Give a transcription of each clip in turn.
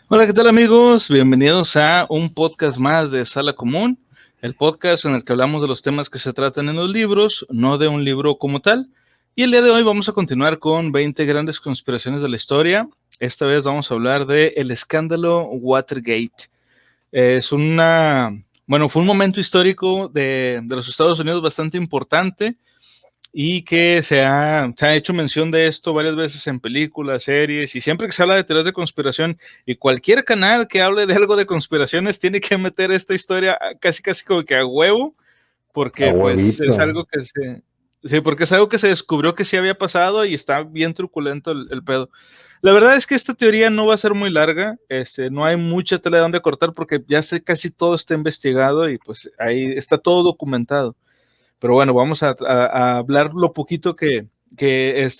Hola, ¿qué tal amigos? Bienvenidos a un podcast más de Sala Común, el podcast en el que hablamos de los temas que se tratan en los libros, no de un libro como tal. Y el día de hoy vamos a continuar con 20 grandes conspiraciones de la historia. Esta vez vamos a hablar de el escándalo Watergate. Fue un momento histórico de los Estados Unidos bastante importante y que se ha hecho mención de esto varias veces en películas, series, y siempre que se habla de teorías de conspiración, y cualquier canal que hable de algo de conspiraciones tiene que meter esta historia casi como que a huevo, A porque pues es huevito. algo que sí, porque es algo que se descubrió que sí había pasado y está bien truculento el pedo. La verdad es que esta teoría no va a ser muy larga, no hay mucha tela de donde cortar porque ya sé casi todo está investigado y pues ahí está todo documentado. Pero bueno, vamos a hablar lo poquito que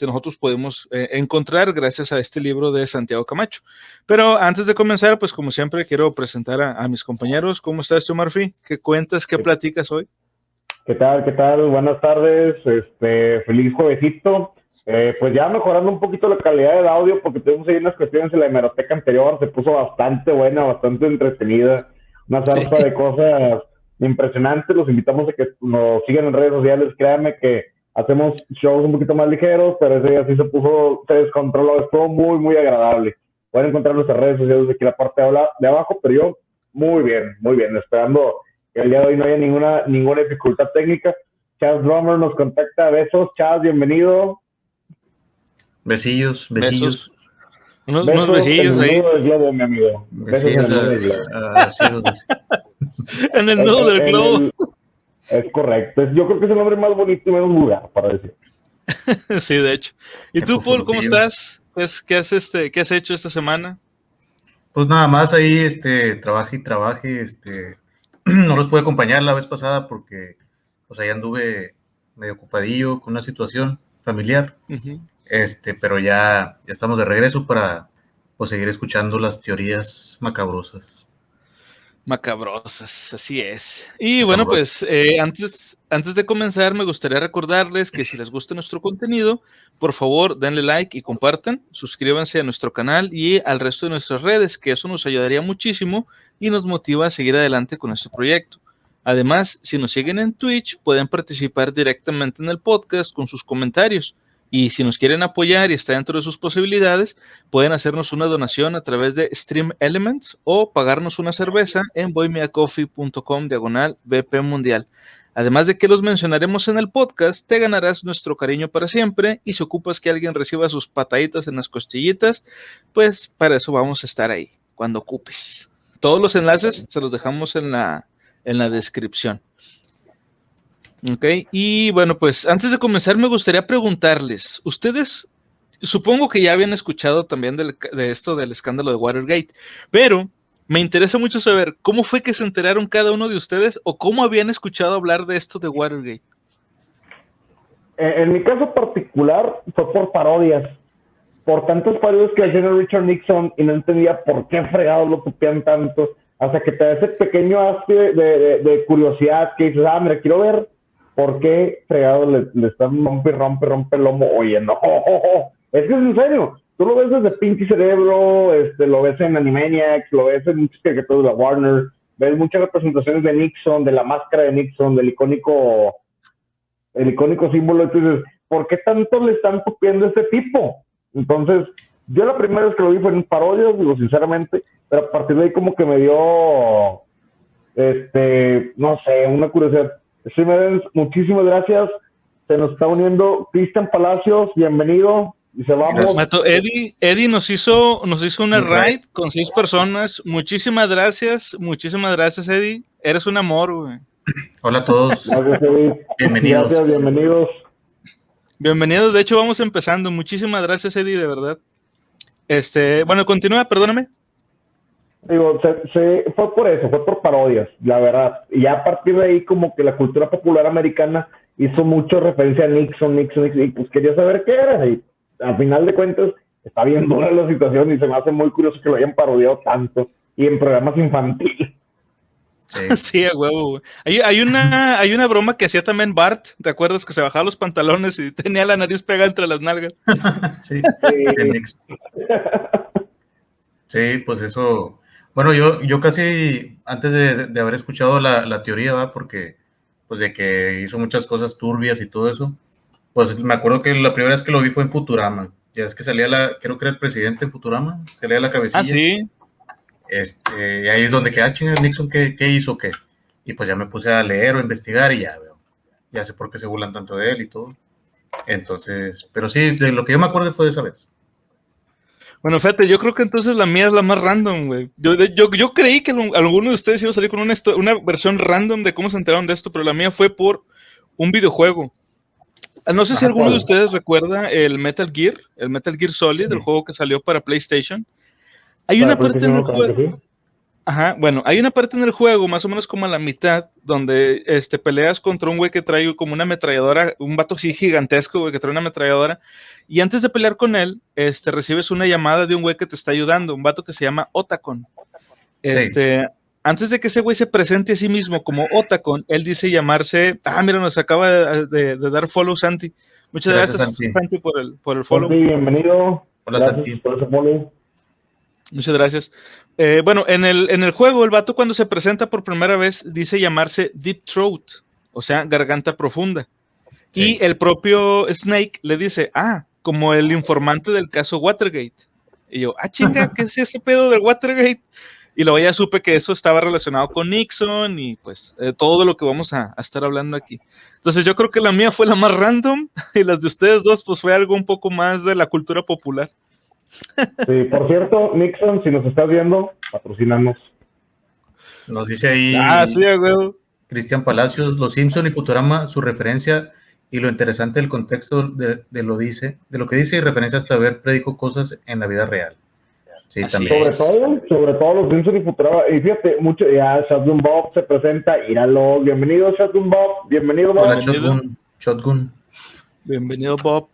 nosotros podemos encontrar gracias a este libro de Santiago Camacho. Pero antes de comenzar, pues como siempre, quiero presentar a mis compañeros. ¿Cómo estás tú, Murphy? ¿Qué cuentas? ¿Qué ¿Qué, platicas hoy? qué tal? ¿Qué tal? Buenas tardes. Feliz juevesito. Pues ya mejorando un poquito la calidad del audio porque tuvimos ahí unas cuestiones en la hemeroteca anterior. Se puso bastante buena, bastante entretenida. Una Sí, sarta de cosas impresionantes. Los invitamos a que nos sigan en redes sociales. Créanme que hacemos shows un poquito más ligeros, pero ese día sí se descontroló. Estuvo muy, muy agradable. Pueden encontrar nuestras redes sociales aquí en la parte de abajo, pero yo muy bien. Esperando que el día de hoy no haya ninguna dificultad técnica. Chaz Drummer nos contacta. Besos, Chaz, bienvenido. Besillos, besos, besillos, unos Besos en besillos el ahí, nudo del globo, mi amigo. Besos en besillos el nudo del globo. a cielos. en el En, nudo del en globo. el, es correcto. Yo creo que es el nombre más bonito y menos vulgar para decir. Sí, de hecho. ¿Y tú, Paul, cómo Fofurufillo. estás? ¿Qué has hecho esta semana? Pues nada más ahí, trabaje y trabaje, no los pude acompañar la vez pasada porque, pues ahí anduve medio ocupadillo con una situación familiar, Ujú. pero ya estamos de regreso para, pues, seguir escuchando las teorías macabrosas Macabrosas, así es. Y y bueno, sabrosas. pues antes de comenzar, me gustaría recordarles que si les gusta nuestro contenido, por favor, denle like y compartan, suscríbanse a nuestro canal y al resto de nuestras redes, que eso nos ayudaría muchísimo y nos motiva a seguir adelante con este proyecto. Además, si nos siguen en Twitch, pueden participar directamente en el podcast con sus comentarios. Y si nos quieren apoyar y está dentro de sus posibilidades, pueden hacernos una donación a través de Stream Elements o pagarnos una cerveza en buymeacoffee.com/BP Mundial. Además de que los mencionaremos en el podcast, te ganarás nuestro cariño para siempre y si ocupas que alguien reciba sus pataditas en las costillitas, pues para eso vamos a estar ahí, cuando ocupes. Todos los enlaces se los dejamos en la descripción. Ok, y bueno, pues antes de comenzar me gustaría preguntarles, ustedes supongo que ya habían escuchado también de esto del escándalo de Watergate, pero me interesa mucho saber cómo fue que se enteraron cada uno de ustedes o cómo habían escuchado hablar de esto de Watergate. En mi caso particular fue por parodias. Por tantos parodias que hacían a Richard Nixon y no entendía por qué fregados lo copian tanto. Hasta que te da ese pequeño asco de curiosidad que dices, mira, quiero ver por qué fregados le están rompe el lomo. Oye, no, es que es en serio. Tú lo ves desde Pinky Cerebro, lo ves en Animaniacs, lo ves en muchas caricaturas de la Warner, ves muchas representaciones de Nixon, de la máscara de Nixon, el icónico símbolo. Entonces, ¿por qué tanto le están copiando a este tipo? Entonces, yo la primera vez que lo vi fue en parodias, digo, sinceramente, pero a partir de ahí como que me dio, no sé, una curiosidad. Streamers, muchísimas gracias. Se nos está uniendo Cristian Palacios, bienvenido. Dice, vamos. Mato, Eddie nos hizo una Un raid. raid con 6 personas. Muchísimas gracias, Eddie. Eres un amor, güey. Hola a todos, Gracias, Edith. bienvenidos. Gracias, bienvenidos. Bienvenidos, de hecho vamos empezando. Muchísimas gracias, Eddie, de verdad. Bueno, continúa, perdóname. Digo, fue por eso, fue por parodias, la verdad. Y ya a partir de ahí como que la cultura popular americana hizo mucho referencia a Nixon, y pues quería saber qué era. Y al final de cuentas está bien dura la situación y se me hace muy curioso que lo hayan parodiado tanto y en programas infantiles. Sí. Sí, a huevo, güey. Hay una broma que hacía también Bart, ¿te acuerdas? Que se bajaba los pantalones y tenía la nariz pegada entre las nalgas. Sí, Sí. el Nixon. Sí, pues eso. Bueno, yo casi antes de haber escuchado la teoría, ¿va? Porque pues de que hizo muchas cosas turbias y todo eso, pues me acuerdo que la primera vez que lo vi fue en Futurama. Ya es que salía creo que era el presidente en Futurama, salía la Ah, cabecilla. sí. Y ahí es donde queda, chinga, Nixon, ¿qué hizo, qué? Y pues ya me puse a leer o investigar y ya veo, ya sé por qué se burlan tanto de él y todo. Entonces, pero sí, de lo que yo me acuerdo fue de esa vez. Bueno, fíjate, yo creo que entonces la mía es la más random, güey. Yo creí que alguno de ustedes iba a salir con una versión random de cómo se enteraron de esto, pero la mía fue por un videojuego. No sé si alguno de ustedes recuerda el Metal Gear Solid, el juego que salió para PlayStation. Hay una parte en el juego. Ajá, bueno, hay una parte en el juego, más o menos como a la mitad, donde peleas contra un güey que trae como una ametralladora, un vato así gigantesco, güey, que trae una ametralladora, y antes de pelear con él, recibes una llamada de un güey que te está ayudando, un vato que se llama Otacon. Antes de que ese güey se presente a sí mismo como Otacon, él dice llamarse, mira, nos acaba de dar follow Santi. Muchas gracias Santi, por el follow. Santi, bienvenido. Hola, gracias Santi. Por ese follow. Muchas gracias. Bueno, en el juego, el vato cuando se presenta por primera vez dice llamarse Deep Throat, o sea, garganta profunda. Sí. Y el propio Snake le dice, como el informante del caso Watergate. Y yo, chinga, ¿qué es ese pedo del Watergate? Y luego ya supe que eso estaba relacionado con Nixon y pues todo lo que vamos a estar hablando aquí. Entonces yo creo que la mía fue la más random y las de ustedes dos pues fue algo un poco más de la cultura popular. Sí, por cierto, Nixon, si nos estás viendo, patrocínanos. Nos dice ahí sí, güey. Cristian Palacios, Los Simpson y Futurama, su referencia y lo interesante del contexto de lo que dice y referencia hasta ver predijo cosas en la vida real. Sí, así también. Sobre todo Los Simpson y Futurama. Y fíjate, ya Shotgun Bob se presenta, íralo. Bienvenido, Shotgun Bob. Bienvenido, Bob. Hola, Shotgun. Bienvenido, Bob.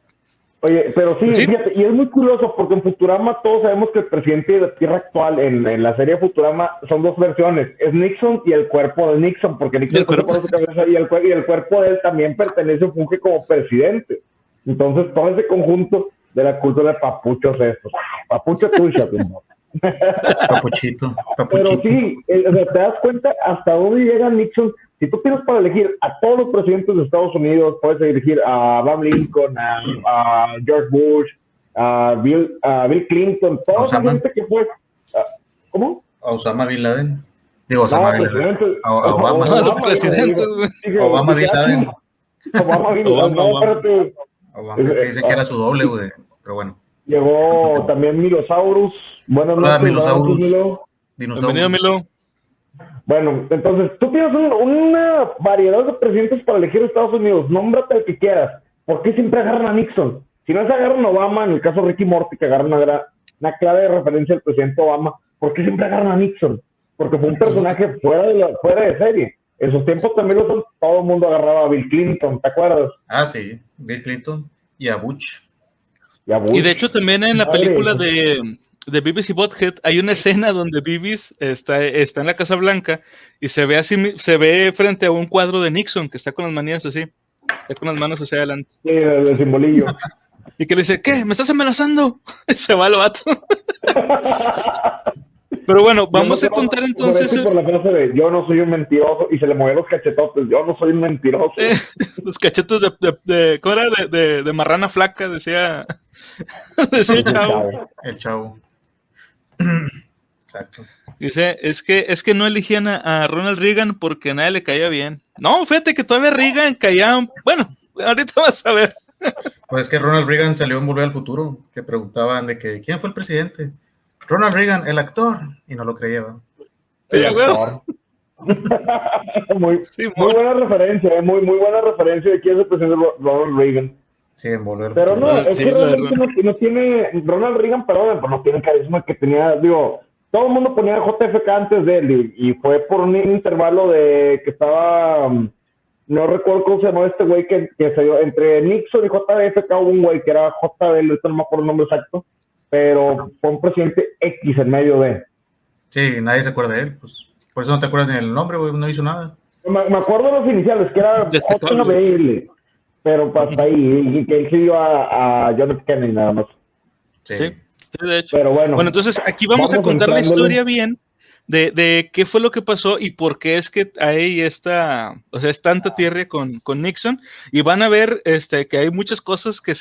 Oye, pero sí, fíjate, y es muy curioso porque en Futurama todos sabemos que el presidente de la Tierra actual en la serie Futurama son dos versiones, es Nixon y el cuerpo de Nixon, porque Nixon se pone su cabeza y el cuerpo de él también pertenece o funge como presidente. Entonces todo ese conjunto de la cultura de papuchos estos. Papucho tuya, Papuchito. Pero sí, te das cuenta hasta dónde llega Nixon. Si tú tienes para elegir a todos los presidentes de Estados Unidos, puedes elegir a Abraham Lincoln, a George Bush, a Bill Clinton, toda esa gente que fue. ¿Cómo? A Osama Bin Laden. Digo, Osama Bin Laden. A Obama. Los presidentes, güey. Obama Bin Laden. Obama Bin Laden. No, espérate. Obama es que dicen que era su doble, güey. Pero bueno. Llegó también Milosaurus. Buenas noches, Milosaurus. Bienvenido, Milo. Bueno, entonces, tú tienes una variedad de presidentes para elegir Estados Unidos. Nómbrate el que quieras. ¿Por qué siempre agarran a Nixon? Si no se agarran a Obama, en el caso de Ricky Morty, que agarran una clave de referencia al presidente Obama, ¿por qué siempre agarran a Nixon? Porque fue un personaje fuera de serie. En sus tiempos también todo el mundo agarraba a Bill Clinton, ¿te acuerdas? Sí, Bill Clinton y a Bush. Y de hecho también en la película de Beavis y Butthead hay una escena donde Beavis está en la Casa Blanca y se ve frente a un cuadro de Nixon que está con las manías así, está con las manos hacia adelante. Sí, el simbolillo. Y que le dice, ¿qué? ¿Me estás amenazando? Y se va el vato. Pero bueno, vamos a contar entonces. Por la frase de yo no soy un mentiroso y se le movieron los cachetotes, yo no soy un mentiroso. Los cachetes ¿cómo era? De marrana flaca, decía Chavo. El Chavo. Exacto. Dice, es que no eligían a Ronald Reagan porque a nadie le caía bien. No, fíjate que todavía Reagan caía. Bueno, ahorita vas a ver. Pues es que Ronald Reagan salió en Volver al Futuro, que preguntaban de que ¿quién fue el presidente? Ronald Reagan, el actor, y no lo creía. El actor. muy buena referencia, muy buena referencia de quién es el presidente Ronald Reagan. Sí, en Volver. Pero no, es que realmente no tiene, Ronald Reagan, perdón, pero no tiene el carisma que tenía, todo el mundo ponía JFK antes de él, y fue por un intervalo de que estaba, no recuerdo cómo se llamaba este güey que se dio, entre Nixon y JFK hubo un güey que era JBL, ahorita no me acuerdo el nombre exacto, pero fue un presidente X en medio de. Sí, nadie se acuerda de él, pues, por eso no te acuerdas ni del nombre, güey, no hizo nada. Me acuerdo de los iniciales, que era JBL. Pero hasta ahí, y que él siguió a John F. Kennedy nada más. Sí. Sí, de hecho. Pero bueno, Entonces aquí vamos a contar la historia bien de qué fue lo que pasó y por qué es que hay esta, o sea, es tanta tierra con Nixon, y van a ver que hay muchas cosas que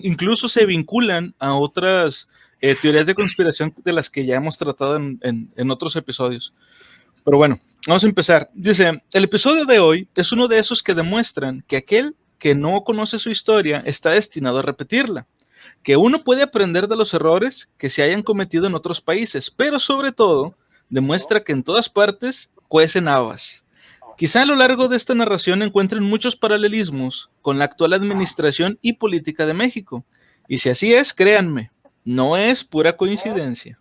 incluso se vinculan a otras teorías de conspiración de las que ya hemos tratado en otros episodios. Pero bueno, vamos a empezar. Dice, el episodio de hoy es uno de esos que demuestran que aquel que no conoce su historia está destinado a repetirla, que uno puede aprender de los errores que se hayan cometido en otros países, pero sobre todo demuestra que en todas partes cuecen habas. Quizá a lo largo de esta narración encuentren muchos paralelismos con la actual administración y política de México, y si así es, créanme, no es pura coincidencia.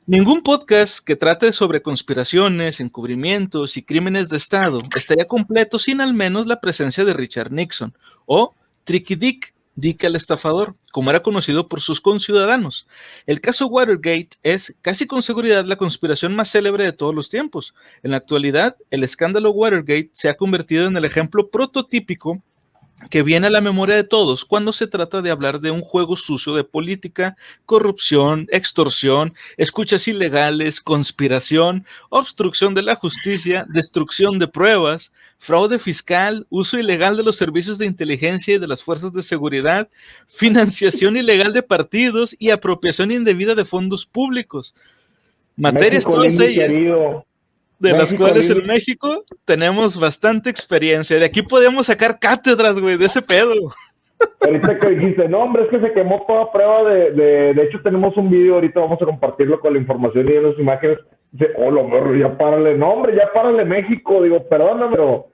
Ningún podcast que trate sobre conspiraciones, encubrimientos y crímenes de Estado estaría completo sin al menos la presencia de Richard Nixon, o Tricky Dick, Dick el estafador, como era conocido por sus conciudadanos. El caso Watergate es casi con seguridad la conspiración más célebre de todos los tiempos. En la actualidad, el escándalo Watergate se ha convertido en el ejemplo prototípico que viene a la memoria de todos cuando se trata de hablar de un juego sucio de política, corrupción, extorsión, escuchas ilegales, conspiración, obstrucción de la justicia, destrucción de pruebas, fraude fiscal, uso ilegal de los servicios de inteligencia y de las fuerzas de seguridad, financiación ilegal de partidos y apropiación indebida de fondos públicos. Materias todas ellas, de las cuales en México tenemos bastante experiencia. De aquí podemos sacar cátedras, güey, de ese pedo. Ahorita que dijiste, no, hombre, es que se quemó toda prueba de hecho tenemos un video, ahorita vamos a compartirlo con la información y las imágenes. Dice, ya párale, no, hombre, ya párale México. Digo, perdóname, pero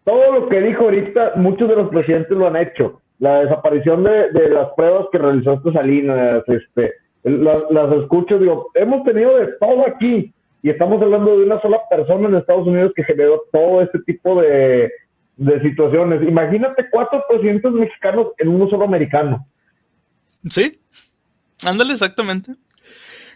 todo lo que dijo ahorita, muchos de los presidentes lo han hecho. La desaparición de las pruebas que realizó Salinas, las escuchas, digo, hemos tenido de todo aquí. Y estamos hablando de una sola persona en Estados Unidos que generó todo este tipo de situaciones. Imagínate 4 presidentes mexicanos en uno solo americano. Sí, ándale, exactamente.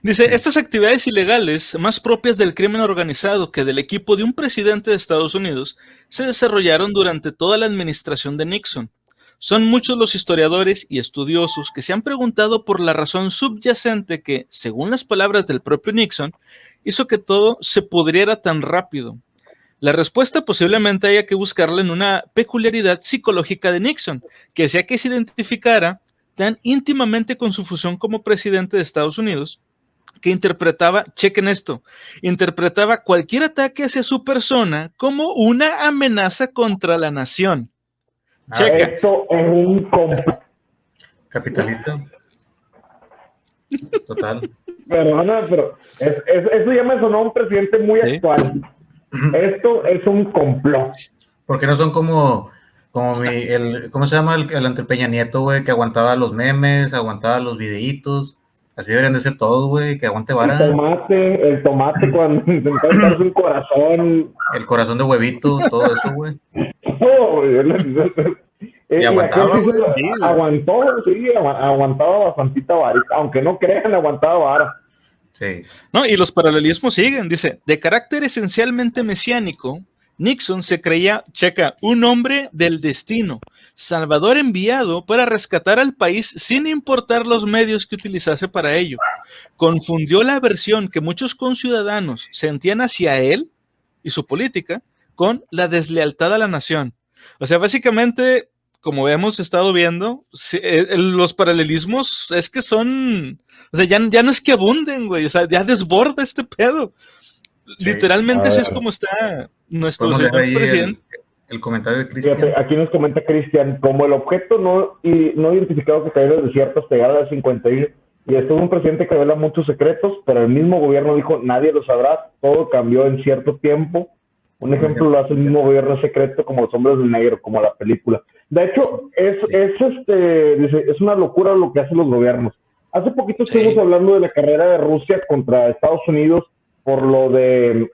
Dice, estas actividades ilegales, más propias del crimen organizado que del equipo de un presidente de Estados Unidos, se desarrollaron durante toda la administración de Nixon. Son muchos los historiadores y estudiosos que se han preguntado por la razón subyacente que, según las palabras del propio Nixon, hizo que todo se pudriera tan rápido. La respuesta posiblemente haya que buscarla en una peculiaridad psicológica de Nixon, que hacía que se identificara tan íntimamente con su fusión como presidente de Estados Unidos, que interpretaba, chequen esto, interpretaba cualquier ataque hacia su persona como una amenaza contra la nación. Checa. Esto es un capitalista. Total. Perdona, pero eso ya me sonó a un presidente muy actual. Esto es un complot. Porque no son como ¿cómo se llama el ante Peña Nieto, güey? Que aguantaba los memes, aguantaba los videitos. Así deberían de ser todos, güey, que aguante vara. El tomate cuando intentaba darse un corazón. El corazón de huevito, todo eso, güey. Y aguantaba, güey. Aguantaba bastantita varita, aunque no crean, aguantaba vara. Sí. No, y los paralelismos siguen, dice, de carácter esencialmente mesiánico, Nixon se creía, checa, un hombre del destino, salvador enviado para rescatar al país sin importar los medios que utilizase para ello. Confundió la aversión que muchos conciudadanos sentían hacia él y su política con la deslealtad a la nación. O sea, básicamente, como hemos estado viendo, los paralelismos es que son, o sea, ya no es que abunden, güey, o sea, ya desborda este pedo. Sí. Literalmente así es como está nuestro señor presidente. El comentario de Cristian. Aquí nos comenta Cristian, como el objeto no identificado que cayó en el desierto hasta llegar al 51, y esto es un presidente que revela muchos secretos, pero el mismo gobierno dijo, nadie lo sabrá, todo cambió en cierto tiempo. Un ejemplo lo hace el mismo gobierno secreto, como Los Hombres de Negro, como la película. De hecho, es una locura lo que hacen los gobiernos. Hace poquito estuvimos hablando de la carrera de Rusia contra Estados Unidos por lo de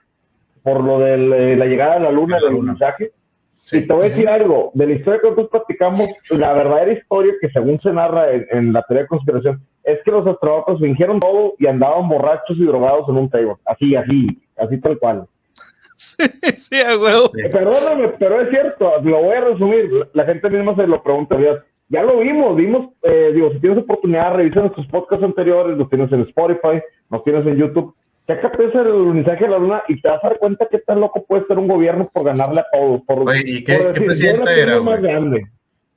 la llegada a la luna, del mensaje. Sí. Y te voy a decir algo, de la historia que nosotros platicamos, la verdadera historia que según se narra en la teoría de conspiración, es que los astronautas fingieron todo y andaban borrachos y drogados en un table. Así tal cual. Sí, a huevo. Perdóname, pero es cierto, lo voy a resumir. La gente misma se lo pregunta, ya lo vimos, digo, si tienes oportunidad, revisa nuestros podcasts anteriores, los tienes en Spotify, los tienes en YouTube, chécate ese alunizaje de la luna y te vas a dar cuenta qué tan loco puede ser un gobierno por ganarle a todos. Oye, ¿y qué presidente era, güey?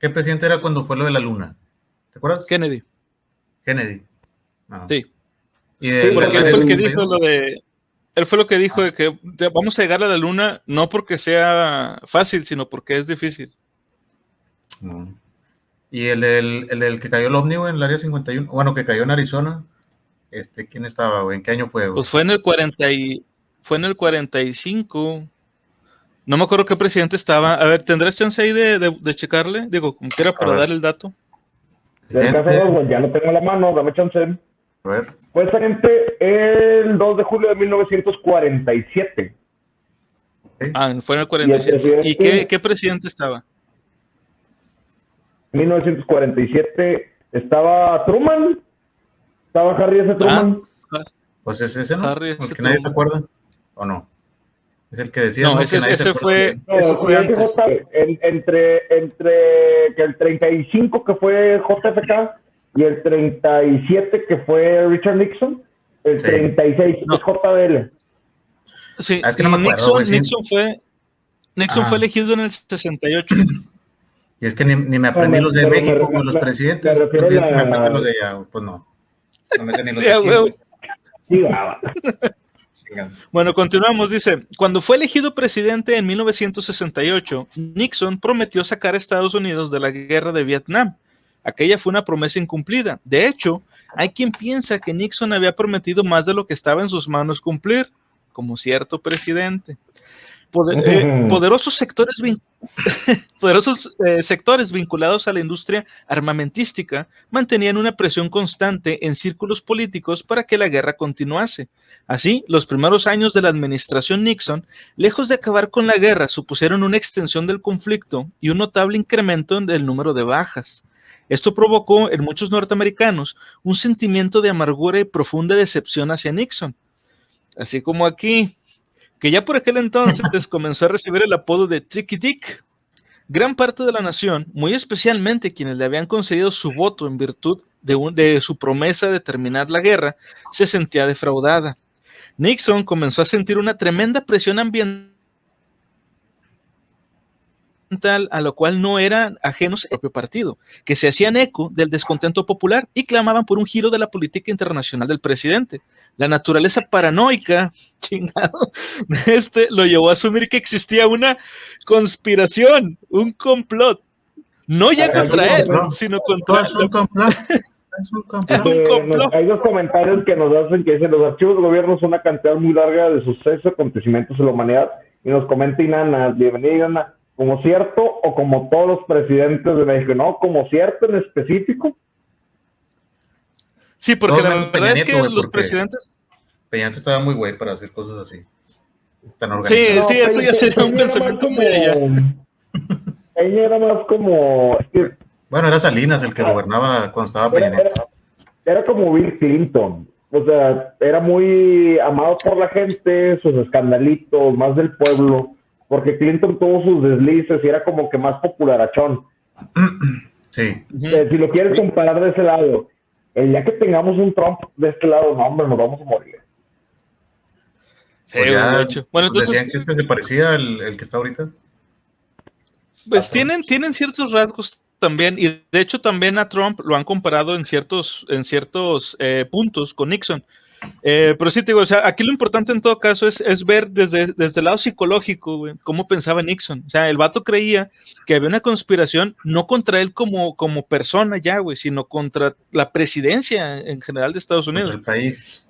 ¿Qué presidente era cuando fue lo de la luna? ¿Te acuerdas? Kennedy. Ah. Sí. Porque él fue el que dijo lo de... Él fue lo que dijo de que vamos a llegar a la luna no porque sea fácil, sino porque es difícil. No. Y el que cayó el ovni, güey, en el área 51, bueno, que cayó en Arizona, ¿quién estaba, güey? ¿En qué año fue, güey? Pues fue en el 45. No me acuerdo qué presidente estaba. A ver, ¿tendrás chance ahí de checarle? Digo, como quiera para dar el dato. Ya lo tengo a la mano, dame chance. A ver. Fue exactamente el 2 de julio de 1947. Okay. Fue en el 47. ¿Y qué presidente estaba? 1947 estaba Truman. Estaba Harry S. Truman. Pues es ese, ¿no? Harry S. Porque nadie se acuerda. ¿O no? Es el que decía. No, ese fue antes. Entre que el 35 que fue JFK y el 37 que fue Richard Nixon, el 36 es JBL. Sí, es que no me acuerdo, Nixon fue elegido en el 68. Y es que ni me aprendí los de México, los presidentes. Me aprendí los de allá, pues no. No me sé ni los de aquí. Sí, Bueno, continuamos, dice, cuando fue elegido presidente en 1968, Nixon prometió sacar a Estados Unidos de la guerra de Vietnam. Aquella fue una promesa incumplida. De hecho, hay quien piensa que Nixon había prometido más de lo que estaba en sus manos cumplir, como cierto presidente. Poderosos sectores vinculados a la industria armamentística mantenían una presión constante en círculos políticos para que la guerra continuase. Así, los primeros años de la administración Nixon, lejos de acabar con la guerra, supusieron una extensión del conflicto y un notable incremento en el número de bajas. Esto provocó en muchos norteamericanos un sentimiento de amargura y profunda decepción hacia Nixon. Así como aquí, que ya por aquel entonces comenzó a recibir el apodo de Tricky Dick. Gran parte de la nación, muy especialmente quienes le habían concedido su voto en virtud de su promesa de terminar la guerra, se sentía defraudada. Nixon comenzó a sentir una tremenda presión ambiental a lo cual no eran ajenos al propio partido, que se hacían eco del descontento popular y clamaban por un giro de la política internacional del presidente. La naturaleza paranoica, lo llevó a asumir que existía una conspiración, un complot, no ya contra él, sino contra es un complot. Hay dos comentarios que nos hacen que dicen: los archivos de gobierno son una cantidad muy larga de sucesos, acontecimientos en la humanidad, y nos comenta Inanna, bienvenida Inanna, como cierto o como todos los presidentes de México. No, como cierto en específico. Sí, porque la verdad es que los presidentes... Peña Nieto estaba muy güey para hacer cosas así, tan organizado. Sí, eso ya sería un pensamiento muy allá. Peña era más como... Bueno, era Salinas el que gobernaba cuando estaba Peña Nieto. Era como Bill Clinton. O sea, era muy amado por la gente, sus escandalitos, más del pueblo, porque Clinton tuvo sus deslices y era como que más popularachón. Sí. Si lo quieres comparar de ese lado, el día que tengamos un Trump de este lado, no, hombre, nos vamos a morir. Sí, de hecho. Bueno, entonces, decían que se parecía al que está ahorita. Pues tienen ciertos rasgos también, y de hecho también a Trump lo han comparado en ciertos puntos con Nixon. Pero sí te digo, o sea, aquí lo importante en todo caso es ver desde el lado psicológico, güey, cómo pensaba Nixon. O sea, el vato creía que había una conspiración no contra él como persona ya, güey, sino contra la presidencia en general de Estados Unidos. Contra el país.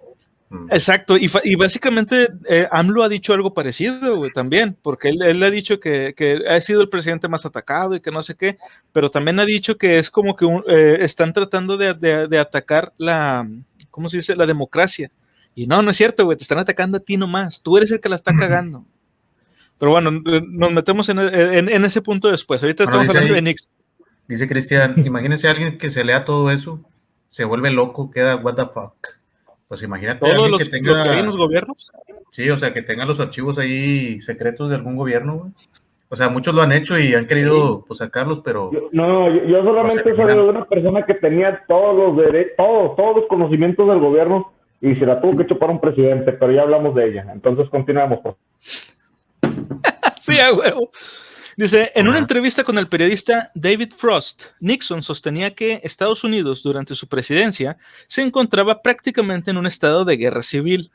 Exacto, y básicamente AMLO ha dicho algo parecido, güey, también, porque él ha dicho que ha sido el presidente más atacado y que no sé qué, pero también ha dicho que es como que están tratando de atacar ¿cómo se dice? La democracia. Y no es cierto, güey, te están atacando a ti nomás, tú eres el que la está cagando. Pero bueno, nos metemos en ese punto después. Ahorita estamos hablando de Nixon. Dice Cristian, imagínense a alguien que se lea todo eso, se vuelve loco, queda what the fuck. Pues imagínate todo lo que tenga, lo que hay en los gobiernos. Sí, o sea, que tenga los archivos ahí secretos de algún gobierno, güey. O sea, muchos lo han hecho y han querido pues, sacarlos, pero... Yo solamente he sabido de una persona que tenía todos los conocimientos del gobierno y se la tuvo que chupar un presidente, pero ya hablamos de ella. Entonces continuamos. Sí, a huevo. Dice, en una entrevista con el periodista David Frost, Nixon sostenía que Estados Unidos durante su presidencia se encontraba prácticamente en un estado de guerra civil.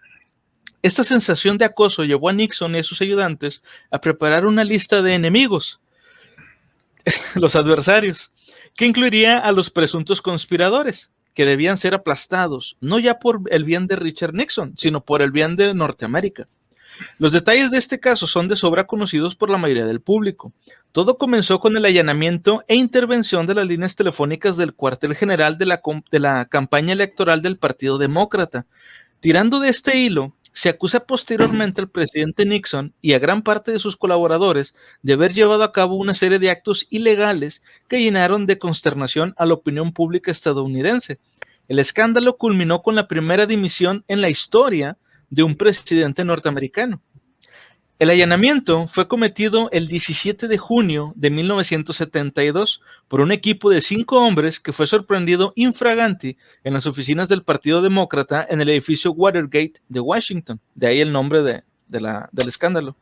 Esta sensación de acoso llevó a Nixon y a sus ayudantes a preparar una lista de enemigos, los adversarios, que incluiría a los presuntos conspiradores, que debían ser aplastados, no ya por el bien de Richard Nixon, sino por el bien de Norteamérica. Los detalles de este caso son de sobra conocidos por la mayoría del público. Todo comenzó con el allanamiento e intervención de las líneas telefónicas del cuartel general de la campaña electoral del Partido Demócrata. Tirando de este hilo, se acusa posteriormente al presidente Nixon y a gran parte de sus colaboradores de haber llevado a cabo una serie de actos ilegales que llenaron de consternación a la opinión pública estadounidense. El escándalo culminó con la primera dimisión en la historia de un presidente norteamericano. El allanamiento fue cometido el 17 de junio de 1972 por un equipo de 5 hombres que fue sorprendido infraganti en las oficinas del Partido Demócrata en el edificio Watergate de Washington, de ahí el nombre del escándalo.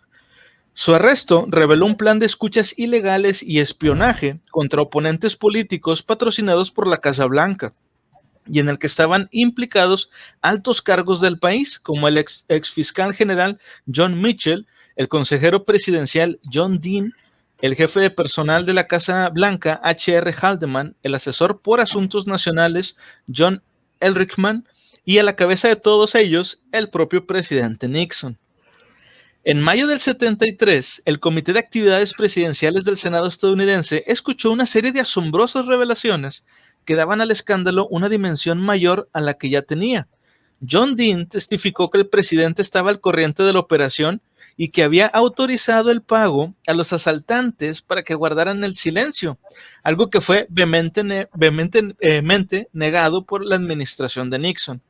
Su arresto reveló un plan de escuchas ilegales y espionaje contra oponentes políticos patrocinados por la Casa Blanca, y en el que estaban implicados altos cargos del país, como el ex fiscal general John Mitchell, el consejero presidencial John Dean, el jefe de personal de la Casa Blanca H.R. Haldeman, el asesor por asuntos nacionales John Ehrlichman, y a la cabeza de todos ellos, el propio presidente Nixon. En mayo del 73, el Comité de Actividades Presidenciales del Senado estadounidense escuchó una serie de asombrosas revelaciones que daban al escándalo una dimensión mayor a la que ya tenía. John Dean testificó que el presidente estaba al corriente de la operación y que había autorizado el pago a los asaltantes para que guardaran el silencio, algo que fue vehementemente negado por la administración de Nixon.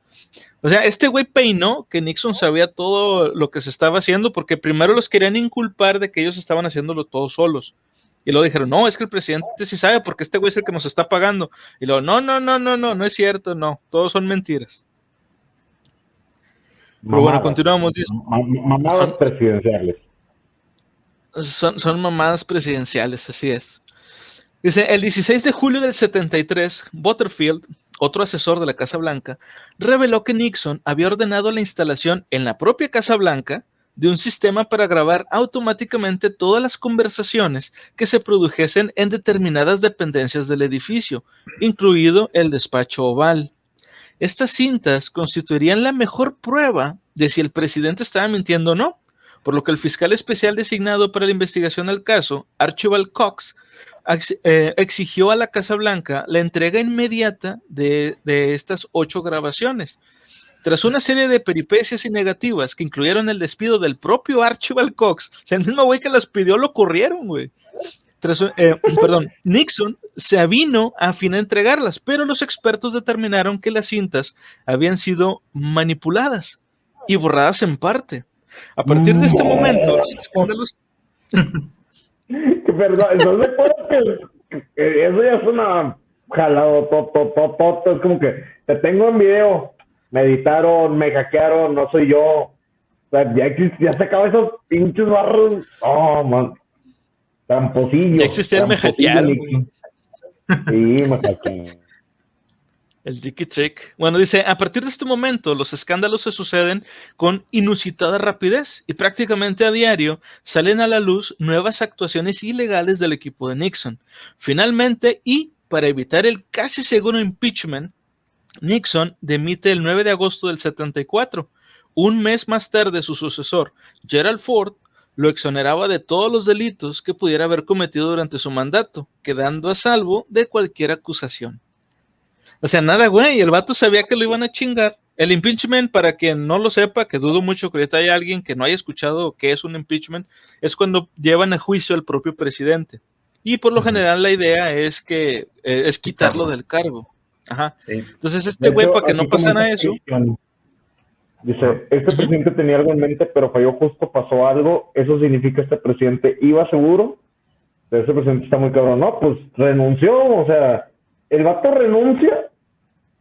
O sea, este güey peinó que Nixon sabía todo lo que se estaba haciendo, porque primero los querían inculpar de que ellos estaban haciéndolo todos solos. Y luego dijeron, no, es que el presidente sí sabe porque este güey es el que nos está pagando. Y luego, no es cierto, no, todos son mentiras. Pero bueno, continuamos. Mamadas presidenciales. Son mamadas presidenciales, así es. Dice, el 16 de julio del 73, Butterfield, otro asesor de la Casa Blanca, reveló que Nixon había ordenado la instalación en la propia Casa Blanca de un sistema para grabar automáticamente todas las conversaciones que se produjesen en determinadas dependencias del edificio, incluido el despacho oval. Estas cintas constituirían la mejor prueba de si el presidente estaba mintiendo o no, por lo que el fiscal especial designado para la investigación del caso, Archibald Cox, exigió a la Casa Blanca la entrega inmediata de estas 8 grabaciones. Tras una serie de peripecias y negativas que incluyeron el despido del propio Archibald Cox, o sea, el mismo güey que las pidió lo corrieron, güey. Nixon se avino a fin de entregarlas, pero los expertos determinaron que las cintas habían sido manipuladas y borradas en parte. A partir de este momento, los escándalos... Perdón, entonces que eso ya es una jalado, es como que te tengo en video, me editaron, me hackearon, no soy yo. O sea, ya se acaban esos pinches barros. Oh, man. Tramposillo. Ya existía el me hackearon. Sí, me hackearon. El Dicky Trick. Bueno, dice, a partir de este momento los escándalos se suceden con inusitada rapidez y prácticamente a diario salen a la luz nuevas actuaciones ilegales del equipo de Nixon. Finalmente, y para evitar el casi seguro impeachment, Nixon dimite el 9 de agosto del 74. Un mes más tarde, su sucesor, Gerald Ford, lo exoneraba de todos los delitos que pudiera haber cometido durante su mandato, quedando a salvo de cualquier acusación. O sea, nada, güey, el vato sabía que lo iban a chingar. El impeachment, para quien no lo sepa, que dudo mucho que ahorita haya alguien que no haya escuchado qué es un impeachment, es cuando llevan a juicio al propio presidente. Y por lo general la idea es que es quitarlo del cargo. Ajá. Sí. Entonces este güey, para que no pasara eso... Dice, este presidente tenía algo en mente, pero falló justo, pasó algo. Eso significa este presidente iba seguro. Ese presidente está muy cabrón. No, pues renunció. O sea, el vato renuncia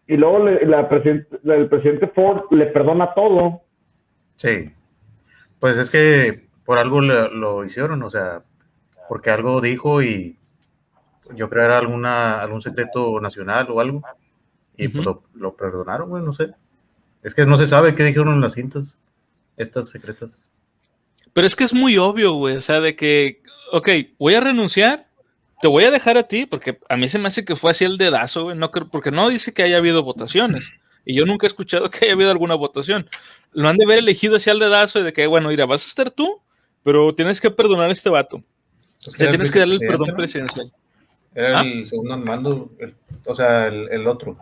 y luego el presidente Ford le perdona todo. Sí. Pues es que por algo lo hicieron, o sea, porque algo dijo y yo creo era algún secreto nacional o algo. Y pues lo perdonaron, güey, no sé. Es que no se sabe qué dijeron en las cintas, estas secretas. Pero es que es muy obvio, güey, o sea, de que, ok, voy a renunciar, te voy a dejar a ti, porque a mí se me hace que fue así el dedazo, güey, no creo, porque no dice que haya habido votaciones, y yo nunca he escuchado que haya habido alguna votación. Lo han de haber elegido así al dedazo, de que, bueno, mira, vas a estar tú, pero tienes que perdonar a este vato. Pues O sea, tienes que darle el perdón, ¿no? presidencial. Era el segundo al mando, o sea, el otro.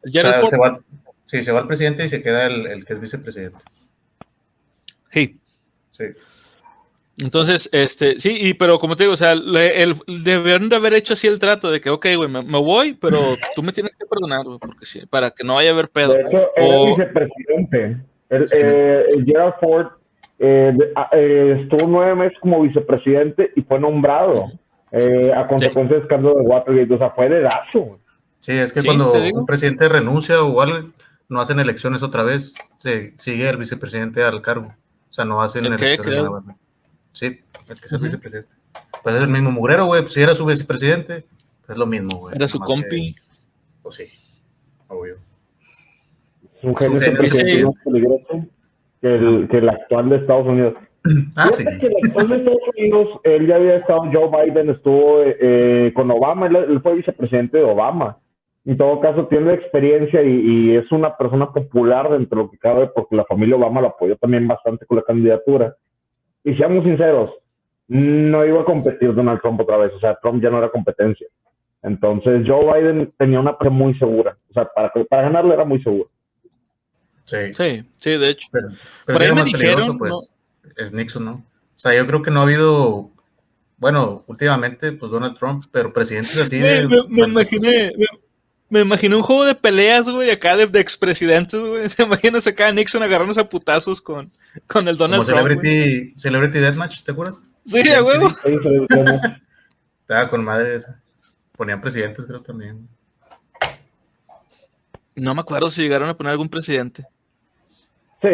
Gerald Ford. Se va el presidente y se queda el que es vicepresidente. Sí. Sí. Entonces, sí, pero como te digo, o sea, debieron de haber hecho así el trato de que, ok, güey, me voy, pero tú me tienes que perdonar, güey, porque sí, para que no vaya a haber pedo. De hecho, era vicepresidente. Gerald Ford estuvo 9 meses como vicepresidente y fue nombrado a consecuencia del escándalo de Watergate. O sea, fue dedazo. Sí, es que cuando un presidente renuncia o algo, no hacen elecciones otra vez, se sigue el vicepresidente al cargo. O sea, no hacen elecciones nuevas. Sí, el que es el vicepresidente. Pues es el mismo mugrero, güey. Pues si era su vicepresidente, pues es lo mismo, güey. Era su compi. Pues sí, obvio. Es un genio presidente más peligroso que el actual de Estados Unidos. Sí. Que el actual de Estados Unidos, él ya había estado, Joe Biden estuvo con Obama, él fue vicepresidente de Obama. En todo caso, tiene experiencia y es una persona popular dentro de lo que cabe, porque la familia Obama lo apoyó también bastante con la candidatura. Y seamos sinceros, no iba a competir Donald Trump otra vez. O sea, Trump ya no era competencia. Entonces, Joe Biden tenía una pre muy segura. O sea, para ganarle era muy seguro. Sí, de hecho. Pero por ahí me dijeron, pues, ¿no? Es Nixon, ¿no? O sea, yo creo que no ha habido, bueno, últimamente, pues Donald Trump, pero presidentes así Me imaginé un juego de peleas, güey, acá de expresidentes, güey. Te imaginas acá a Nixon agarrándose a putazos con el Donald Trump. Celebrity Deathmatch, ¿te acuerdas? Sí, a huevo. Estaba con madre esa. Ponían presidentes, creo también. No me acuerdo si llegaron a poner algún presidente. Sí.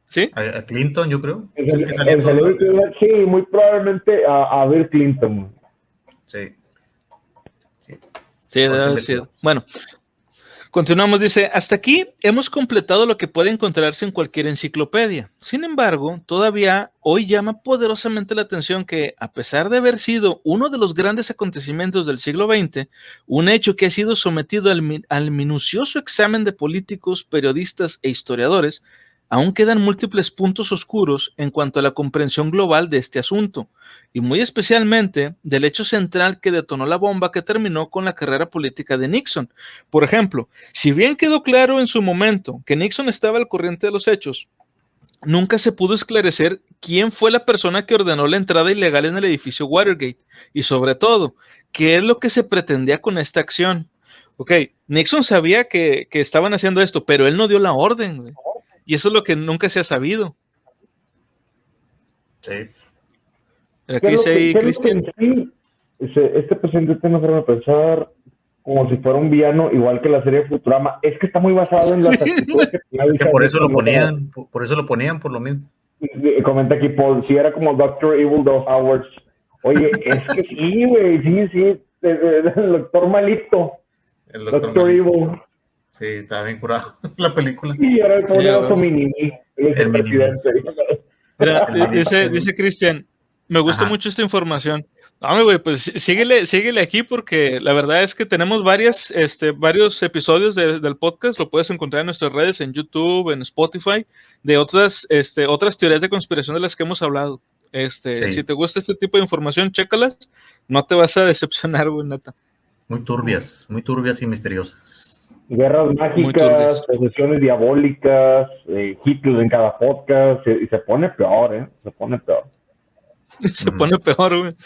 ¿Sí? A Clinton, yo creo. Sí, muy probablemente a Bill Clinton. Sí. Sí, debe ser. Bueno, continuamos, dice, hasta aquí hemos completado lo que puede encontrarse en cualquier enciclopedia. Sin embargo, todavía hoy llama poderosamente la atención que, a pesar de haber sido uno de los grandes acontecimientos del siglo XX, un hecho que ha sido sometido al minucioso examen de políticos, periodistas e historiadores, aún quedan múltiples puntos oscuros en cuanto a la comprensión global de este asunto, y muy especialmente del hecho central que detonó la bomba que terminó con la carrera política de Nixon. Por ejemplo, si bien quedó claro en su momento que Nixon estaba al corriente de los hechos, nunca se pudo esclarecer quién fue la persona que ordenó la entrada ilegal en el edificio Watergate, y sobre todo, qué es lo que se pretendía con esta acción. Ok, Nixon sabía que estaban haciendo esto, pero él no dio la orden, güey. Y eso es lo que nunca se ha sabido. Sí. Aquí dice ahí, Cristian. Este presidente tiene una forma de pensar como si fuera un villano, igual que la serie Futurama. Es que está muy basado en las actitudes que tenía. Es que por eso lo ponían, por lo mismo. Comenta aquí Paul, si era como Dr. Evil de Howard. Oye, es que sí, güey, sí. El doctor malito. El Dr. Evil. Sí, estaba bien curado la película. Sí, era el poderoso Mini, el presidente. Mira, dice Cristian, me gusta mucho esta información. No, güey, pues síguele aquí porque la verdad es que tenemos varios episodios del podcast, lo puedes encontrar en nuestras redes, en YouTube, en Spotify, de otras teorías de conspiración de las que hemos hablado. Sí. Si te gusta este tipo de información, chécalas, no te vas a decepcionar, güey, neta. Muy turbias y misteriosas. Guerras mágicas, posesiones diabólicas, Hitler en cada podcast, y se pone peor, Se pone peor. Se pone peor, güey.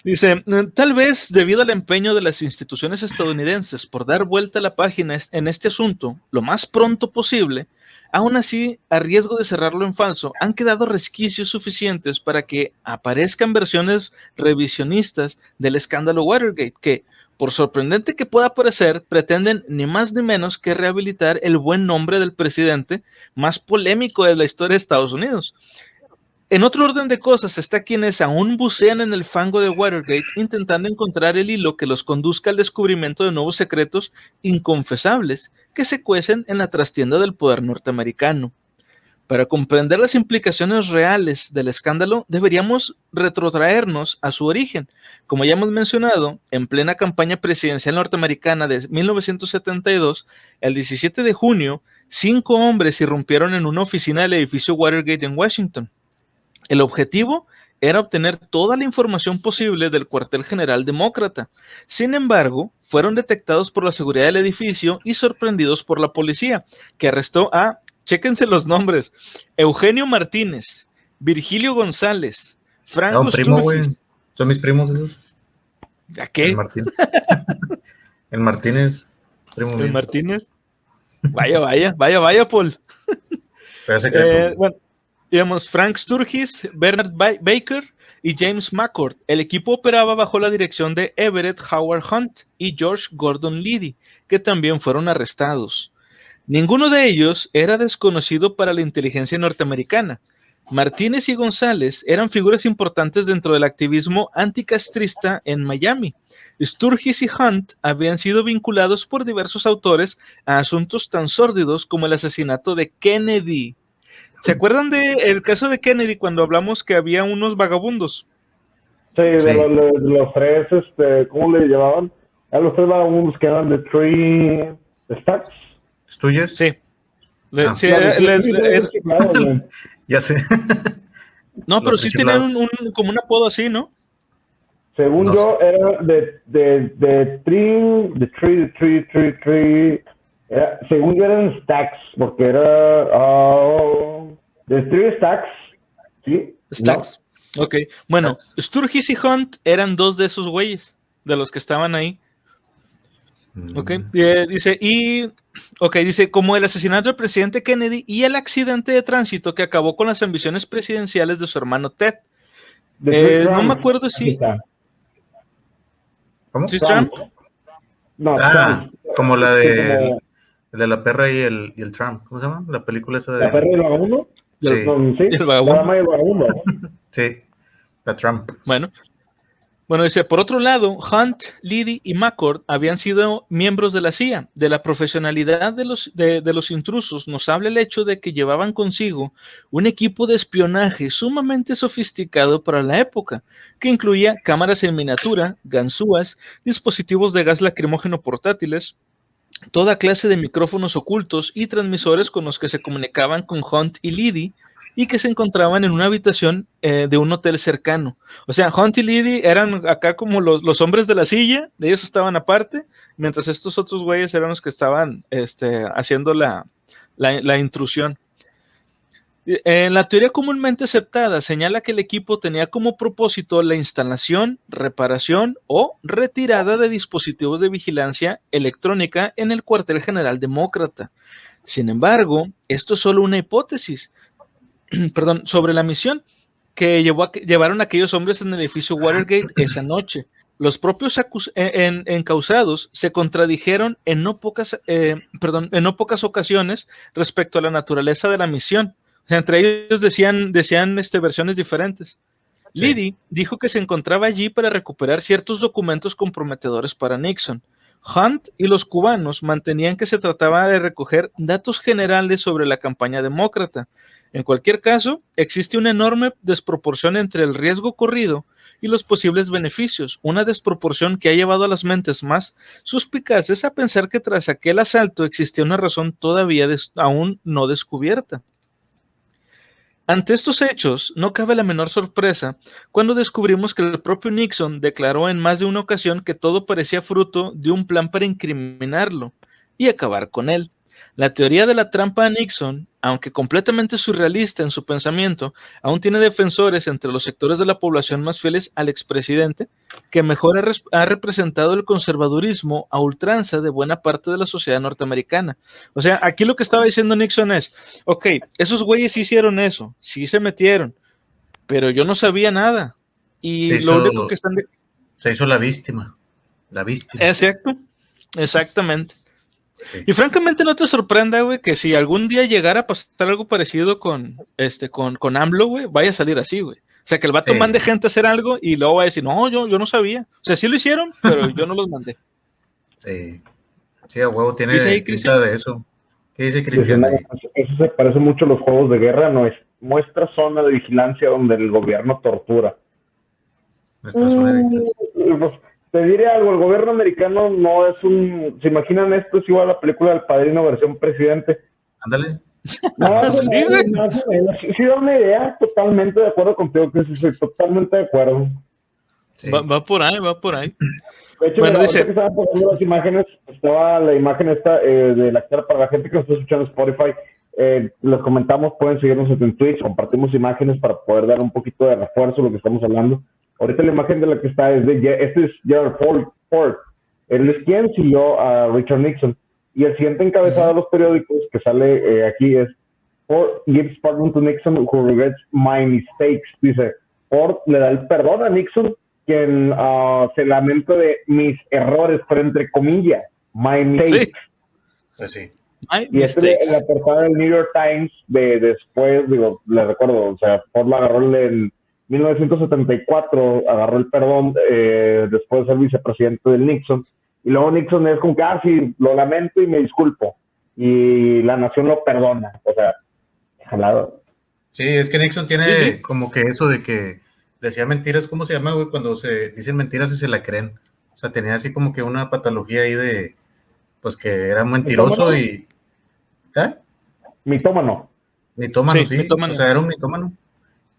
Dice, tal vez debido al empeño de las instituciones estadounidenses por dar vuelta a la página en este asunto lo más pronto posible, aún así, a riesgo de cerrarlo en falso, han quedado resquicios suficientes para que aparezcan versiones revisionistas del escándalo Watergate que, por sorprendente que pueda parecer, pretenden ni más ni menos que rehabilitar el buen nombre del presidente más polémico de la historia de Estados Unidos. En otro orden de cosas está quienes aún bucean en el fango de Watergate intentando encontrar el hilo que los conduzca al descubrimiento de nuevos secretos inconfesables que se cuecen en la trastienda del poder norteamericano. Para comprender las implicaciones reales del escándalo, deberíamos retrotraernos a su origen. Como ya hemos mencionado, en plena campaña presidencial norteamericana de 1972, el 17 de junio, 5 hombres irrumpieron en una oficina del edificio Watergate en Washington. El objetivo era obtener toda la información posible del cuartel general demócrata. Sin embargo, fueron detectados por la seguridad del edificio y sorprendidos por la policía, que arrestó a, chéquense los nombres, Eugenio Martínez, Virgilio González, Franco Sturgis. Son mis primos esos. ¿A qué? El Martínez. Primo ¿El mío. Martínez? Vaya, Paul. Bueno, digamos, Frank Sturgis, Bernard Baker y James McCord. El equipo operaba bajo la dirección de Everett Howard Hunt y George Gordon Liddy, que también fueron arrestados. Ninguno de ellos era desconocido para la inteligencia norteamericana. Martínez y González eran figuras importantes dentro del activismo anticastrista en Miami. Sturgis y Hunt habían sido vinculados por diversos autores a asuntos tan sórdidos como el asesinato de Kennedy. ¿Se acuerdan del caso de Kennedy cuando hablamos que había unos vagabundos? Sí, de los tres, ¿cómo le llamaban? A los tres vagabundos que eran de Three Stacks. ¿Es tuyas? Sí. Ya sé. No, pero sí tenían como un apodo así, ¿no? Según no yo, sé. Era de Three. Según yo eran Stacks, porque era de Three Stacks. ¿Sí? Stacks. ¿No? Ok. Bueno, Stacks. Sturgis y Hunt eran dos de esos güeyes, de los que estaban ahí. Ok, dice, como el asesinato del presidente Kennedy y el accidente de tránsito que acabó con las ambiciones presidenciales de su hermano Ted. No me acuerdo si... ¿Cómo? ¿Sí, Trump? No, Trump. Como la de la perra y el Trump. ¿Cómo se llama? La película esa de... ¿La perra y el vagabundo? Sí. El vagabundo. Sí, la Trump. Bueno, dice, por otro lado, Hunt, Liddy y McCord habían sido miembros de la CIA. De la profesionalidad de los intrusos nos habla el hecho de que llevaban consigo un equipo de espionaje sumamente sofisticado para la época, que incluía cámaras en miniatura, ganzúas, dispositivos de gas lacrimógeno portátiles, toda clase de micrófonos ocultos y transmisores con los que se comunicaban con Hunt y Liddy, y que se encontraban en una habitación de un hotel cercano. O sea, Hunt y Liddy eran acá como los hombres de la silla, de ellos estaban aparte, mientras estos otros güeyes eran los que estaban haciendo la intrusión. La teoría comúnmente aceptada señala que el equipo tenía como propósito la instalación, reparación o retirada de dispositivos de vigilancia electrónica en el cuartel general demócrata. Sin embargo, esto es solo una hipótesis, sobre la misión que llevaron aquellos hombres en el edificio Watergate esa noche. Los propios encausados se contradijeron en no pocas ocasiones respecto a la naturaleza de la misión. O sea, entre ellos decían versiones diferentes. Sí. Liddy dijo que se encontraba allí para recuperar ciertos documentos comprometedores para Nixon. Hunt y los cubanos mantenían que se trataba de recoger datos generales sobre la campaña demócrata. En cualquier caso, existe una enorme desproporción entre el riesgo corrido y los posibles beneficios, una desproporción que ha llevado a las mentes más suspicaces a pensar que tras aquel asalto existía una razón todavía aún no descubierta. Ante estos hechos, no cabe la menor sorpresa cuando descubrimos que el propio Nixon declaró en más de una ocasión que todo parecía fruto de un plan para incriminarlo y acabar con él. La teoría de la trampa de Nixon, aunque completamente surrealista en su pensamiento, aún tiene defensores entre los sectores de la población más fieles al expresidente, que mejor ha representado el conservadurismo a ultranza de buena parte de la sociedad norteamericana. O sea, aquí lo que estaba diciendo Nixon es, ok, esos güeyes sí hicieron eso, sí se metieron, pero yo no sabía nada. Y lo único que están... Se hizo la víctima. La víctima. Exacto, exactamente. Sí. Y francamente no te sorprenda, güey, que si algún día llegara a pasar algo parecido con AMLO, güey, vaya a salir así, güey. O sea, que el vato mande gente a hacer algo y luego va a decir, no, yo no sabía. O sea, sí lo hicieron, pero yo no los mandé. Sí. Sí, a huevo, tiene pinta de eso. ¿Qué dice Cristian? Eso se parece mucho a los juegos de guerra, no es nuestra zona de vigilancia donde el gobierno tortura. Nuestra zona de vigilancia. Pues, te diré algo, el gobierno americano no es ¿se imaginan esto? Es igual a la película del Padrino versión presidente. Ándale. No, sí da una idea, totalmente de acuerdo contigo, que sí, totalmente de acuerdo. Sí. Va por ahí. De hecho, bueno, dice que estaban poniendo las imágenes, estaba la imagen esta de la cara para la gente que nos está escuchando en Spotify. Les comentamos, pueden seguirnos en Twitch, compartimos imágenes para poder dar un poquito de refuerzo a lo que estamos hablando. Ahorita la imagen de la que está es es Gerald Ford. Él es quien siguió a Richard Nixon. Y el siguiente encabezado de los periódicos que sale aquí es Ford gives pardon to Nixon who regrets my mistakes. Dice, Ford le da el perdón a Nixon quien se lamenta de mis errores, pero entre comillas, my mistakes. Sí. Pues sí. Y este es la portada del New York Times después, digo, le recuerdo, o sea, Ford lo agarró en 1974, agarró el perdón después de ser vicepresidente del Nixon, y luego Nixon es como que, sí, lo lamento y me disculpo, y la nación lo perdona, o sea, jalado. Sí, es que Nixon tiene como que eso de que decía mentiras, ¿cómo se llama, güey? Cuando se dicen mentiras y se la creen, o sea, tenía así como que una patología ahí de, pues que era mentiroso. ¿Mitómano? Mitómano. Mitómano, sí. O sea, era un mitómano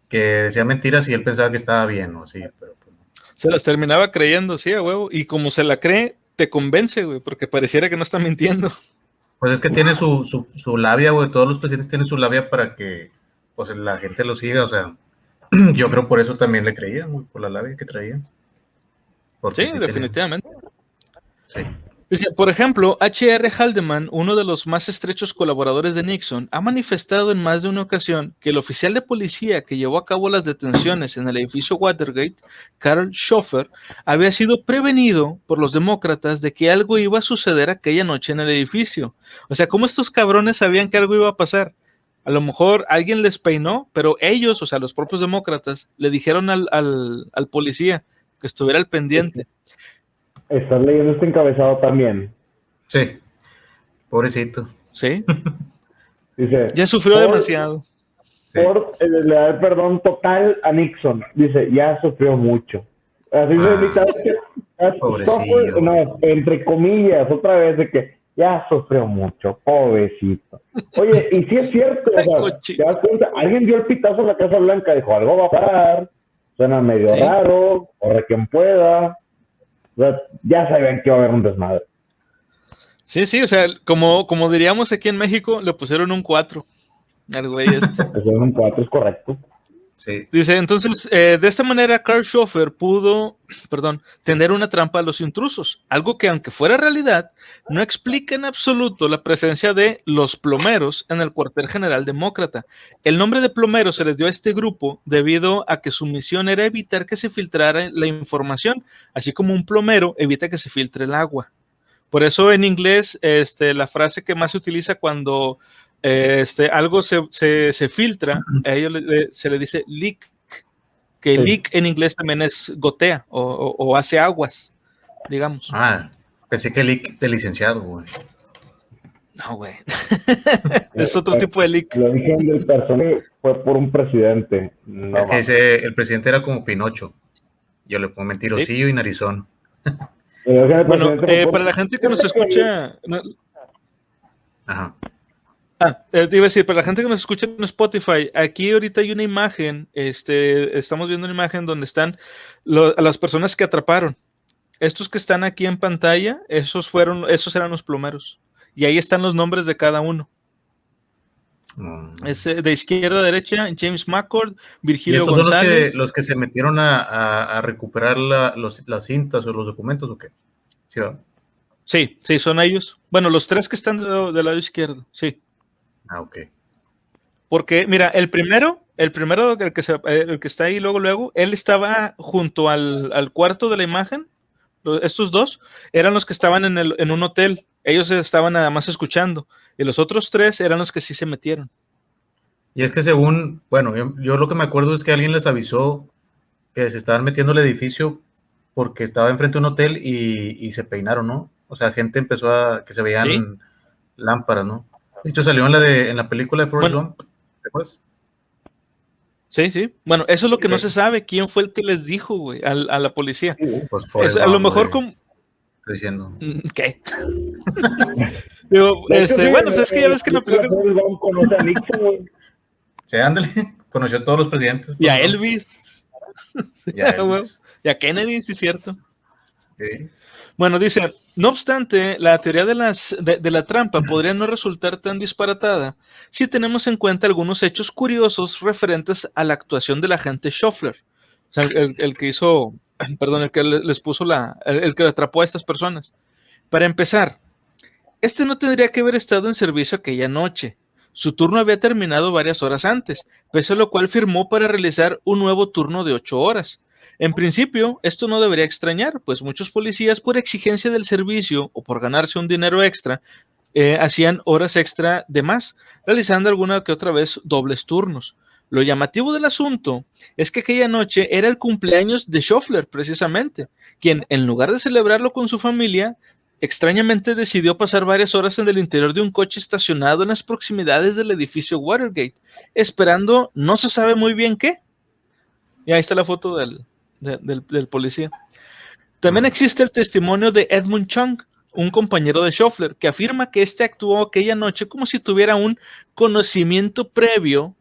que decía mentiras y él pensaba que estaba bien, ¿no? Sí, pero pues, se las terminaba creyendo, sí, a huevo. Y como se la cree, te convence, güey, porque pareciera que no está mintiendo. Pues es que tiene su labia, güey. Todos los presidentes tienen su labia para que pues la gente lo siga. O sea, yo creo por eso también le creían, güey, por la labia que traía. Sí, definitivamente. Sí. Dice, por ejemplo, H.R. Haldeman, uno de los más estrechos colaboradores de Nixon, ha manifestado en más de una ocasión que el oficial de policía que llevó a cabo las detenciones en el edificio Watergate, Carl Schoffer, había sido prevenido por los demócratas de que algo iba a suceder aquella noche en el edificio. O sea, ¿cómo estos cabrones sabían que algo iba a pasar? A lo mejor alguien les peinó, pero ellos, o sea, los propios demócratas, le dijeron al policía que estuviera al pendiente. Estás leyendo este encabezado también. Sí, pobrecito. Sí. Dice, ya sufrió demasiado. Ford le da el perdón total a Nixon. Dice, ya sufrió mucho. Así pobrecillo. No, entre comillas, otra vez de que ya sufrió mucho, pobrecito. Oye, y si es cierto, o sea, ¿te das cuenta? Alguien dio el pitazo en la Casa Blanca, dijo, algo va a parar, suena medio raro, corre quien pueda. O sea, ya sabían que iba a haber un desmadre. Sí, o sea, como diríamos aquí en México, le pusieron un 4 al güey este. Le pusieron un 4, es correcto. Sí. Dice, entonces, de esta manera Carl Schoffer pudo, tender una trampa a los intrusos, algo que aunque fuera realidad, no explica en absoluto la presencia de los plomeros en el cuartel general demócrata. El nombre de plomeros se les dio a este grupo debido a que su misión era evitar que se filtrara la información, así como un plomero evita que se filtre el agua. Por eso en inglés, la frase que más se utiliza cuando algo se filtra, a ellos se le dice leak, que leak en inglés también es gotea o hace aguas, digamos. Pensé que leak de licenciado, güey. No, güey. Es otro tipo de leak. El origen del personaje fue por un presidente. No, es que dice, el presidente era como Pinocho. Yo le pongo mentirosillo y narizón. Bueno, para la gente que nos escucha... Ajá. Te iba a decir, para la gente que nos escucha en Spotify, aquí ahorita hay una imagen, estamos viendo una imagen donde están a las personas que atraparon. Estos que están aquí en pantalla, esos eran los plomeros. y ahí están los nombres de cada uno. Es de izquierda a derecha, James McCord, Virgilio González. ¿Y estos son los que se metieron a recuperar las cintas o los documentos o qué? ¿Sí, va? Sí, son ellos. Bueno, los 3 que están del lado izquierdo, sí. Ah, ok. Porque, mira, el primero, el que está ahí luego, él estaba junto al cuarto de la imagen. Estos 2 eran los que estaban en un hotel. Ellos estaban nada más escuchando. Y los otros 3 eran los que sí se metieron. Y es que según, bueno, yo lo que me acuerdo es que alguien les avisó que se estaban metiendo al edificio porque estaba enfrente de un hotel y se peinaron, ¿no? O sea, gente empezó que se veían ¿Sí? lámparas, ¿no? De hecho, salió en la película de Forrest Gump. ¿Te acuerdas? Sí. Bueno, eso es lo que no se sabe. ¿Quién fue el que les dijo, güey, a la policía? Pues Forrest a lo Gump, mejor güey. como... Estoy diciendo. ¿Qué? Digo, bueno, pues es que ya ves que la película... conoce a Nixon, güey. Sí, ándale. Conoció a todos los presidentes. Y a Elvis. Y a Elvis. Y a Kennedy, sí es cierto. Sí. Bueno, dice, no obstante, la teoría de la trampa podría no resultar tan disparatada si tenemos en cuenta algunos hechos curiosos referentes a la actuación del agente Schoeffler. O sea, el que hizo, perdón, el que les puso el que atrapó a estas personas. Para empezar, este no tendría que haber estado en servicio aquella noche. Su turno había terminado varias horas antes, pese a lo cual firmó para realizar un nuevo turno de 8 horas. En principio, esto no debería extrañar, pues muchos policías, por exigencia del servicio o por ganarse un dinero extra, hacían horas extra de más, realizando alguna que otra vez dobles turnos. Lo llamativo del asunto es que aquella noche era el cumpleaños de Schoeffler, precisamente, quien, en lugar de celebrarlo con su familia, extrañamente decidió pasar varias horas en el interior de un coche estacionado en las proximidades del edificio Watergate, esperando no se sabe muy bien qué. Y ahí está la foto del policía. También existe el testimonio de Edmund Chung, un compañero de Schoeffler, que afirma que este actuó aquella noche como si tuviera un conocimiento previo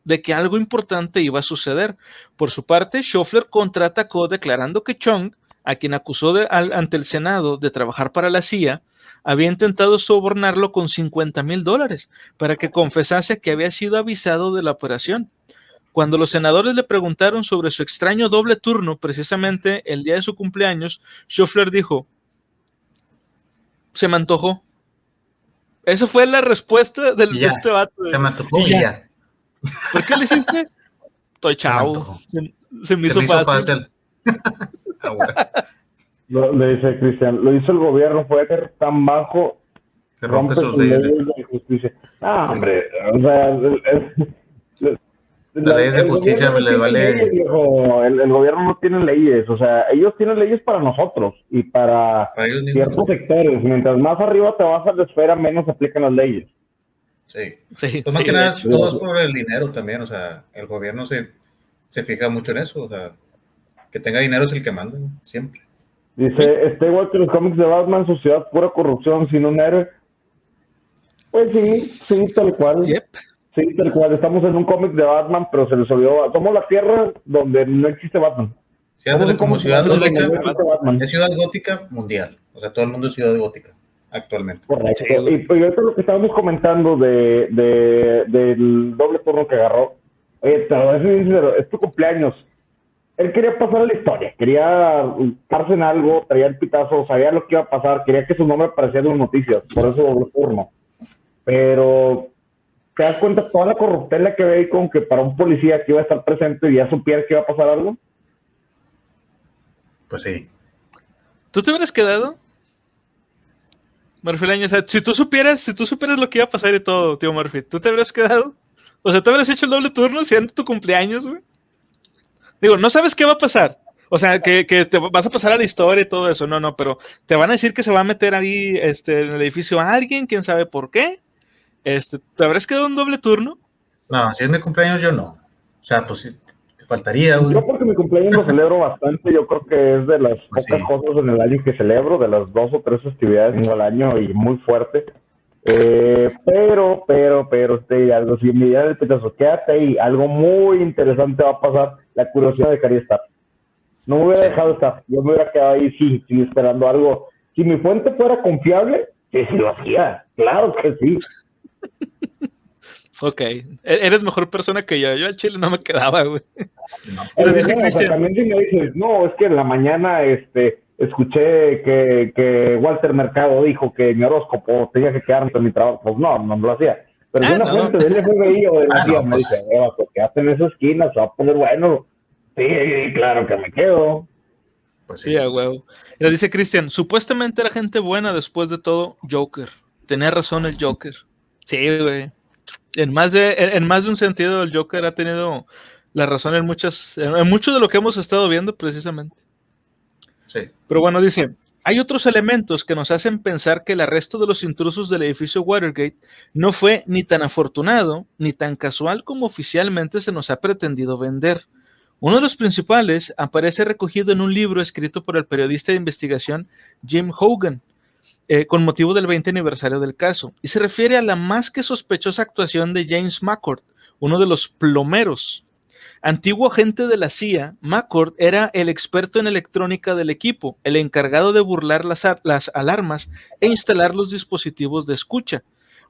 de que algo importante iba a suceder. Por su parte, Schoeffler contraatacó declarando que Chung, a quien acusó ante el Senado de trabajar para la CIA, había intentado sobornarlo con $50,000 para que confesase que había sido avisado de la operación. Cuando los senadores le preguntaron sobre su extraño doble turno, precisamente el día de su cumpleaños, Schoeffler dijo, se me antojó. Esa fue la respuesta de este vato. Se me antojó y ya. ¿Por qué le hiciste? Estoy chavo. Se me hizo fácil. Ah, bueno. Le dice Cristian, lo hizo el gobierno, puede ser tan bajo que rompe sus leyes de justicia. Ah, sí. Hombre, o sea, las leyes de justicia me les vale. Leyes, viejo. El gobierno no tiene leyes, o sea, ellos tienen leyes para nosotros y para ciertos sectores. Mientras más arriba te vas a la esfera, menos se aplican las leyes. Sí. Pues más que nada, todo es por el dinero también, o sea, el gobierno se fija mucho en eso, o sea, que tenga dinero es el que manda, siempre. Dice, igual que los cómics de Batman, sociedad pura corrupción, sin un héroe. Pues sí, tal cual. Yep. Sí, tal cual. Estamos en un cómic de Batman, pero se les olvidó. Somos la tierra donde no existe Batman. Sí, como ciudad gótica, es ciudad gótica mundial. O sea, todo el mundo es ciudad gótica actualmente. Correcto. Y pues esto es lo que estábamos comentando del doble turno que agarró. Oye, pero es tu cumpleaños. Él quería pasar a la historia, quería estarse en algo, traía el pitazo, sabía lo que iba a pasar, quería que su nombre apareciera en las noticias, por eso doble turno. Pero ¿te das cuenta toda la corruptela que ve ahí con que para un policía que iba a estar presente y ya supiera que iba a pasar algo? Pues sí. ¿Tú te hubieras quedado? Murphy, o sea, si tú supieras lo que iba a pasar y todo, tío Murphy, ¿tú te habrías quedado? O sea, ¿te habrías hecho el doble turno siendo tu cumpleaños, güey? Digo, no sabes qué va a pasar. O sea, que te vas a pasar a la historia y todo eso. No, pero te van a decir que se va a meter ahí en el edificio a alguien, quién sabe por qué. ¿Te habrás quedado un doble turno? No, si es mi cumpleaños, yo no. O sea, pues sí, te faltaría, güey. Yo porque mi cumpleaños lo celebro bastante. Yo creo que es de las pocas cosas en el año que celebro, de las 2 o 3 festividades en el año y muy fuerte. Pero, algo, si me diera el petazo, quédate ahí, algo muy interesante va a pasar, la curiosidad dejaría estar. No me hubiera dejado estar, yo me hubiera quedado ahí, sí, esperando algo. Si mi fuente fuera confiable, Sí, sí lo hacía, claro que sí. Ok, eres mejor persona que yo al chile no me quedaba, güey. No, Pero dice o sea, Cristian, también si me dices, no, es que en la mañana escuché que Walter Mercado dijo que mi horóscopo tenía que quedarme en mi trabajo, pues no lo hacía. Pero si una no, fuente del FBI o de la CIA no, me pues dice, pues quédate en esa esquina, se va a poner bueno. Sí, claro que me quedo. pues sí, sí. a huevo. Mira, dice Cristian, supuestamente era gente buena después de todo, Joker. Tenía razón el Joker. Sí, güey. En más de un sentido, el Joker ha tenido la razón en mucho de lo que hemos estado viendo precisamente. Sí. Pero bueno, dice, hay otros elementos que nos hacen pensar que el arresto de los intrusos del edificio Watergate no fue ni tan afortunado ni tan casual como oficialmente se nos ha pretendido vender. Uno de los principales aparece recogido en un libro escrito por el periodista de investigación Jim Hogan, con motivo del 20 aniversario del caso, y se refiere a la más que sospechosa actuación de James McCord, uno de los plomeros. Antiguo agente de la CIA, McCord era el experto en electrónica del equipo, el encargado de burlar las alarmas e instalar los dispositivos de escucha.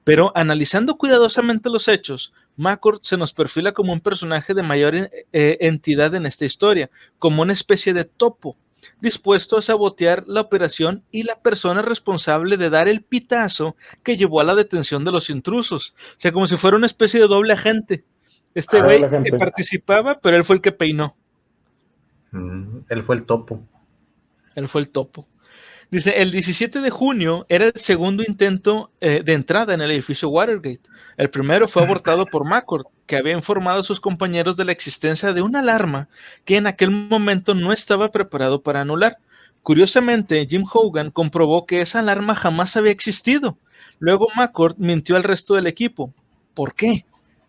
Pero analizando cuidadosamente los hechos, McCord se nos perfila como un personaje de mayor entidad en esta historia, como una especie de topo, dispuesto a sabotear la operación y la persona responsable de dar el pitazo que llevó a la detención de los intrusos. O sea, como si fuera una especie de doble agente. Este Toda güey la gente. participaba, pero él fue el que peinó. Él fue el topo. Él fue el topo. Dice, el 17 de junio era el segundo intento de entrada en el edificio Watergate. El primero fue abortado por McCord, que había informado a sus compañeros de la existencia de una alarma que en aquel momento no estaba preparado para anular. Curiosamente, Jim Hogan comprobó que esa alarma jamás había existido. Luego McCord mintió al resto del equipo. ¿Por qué?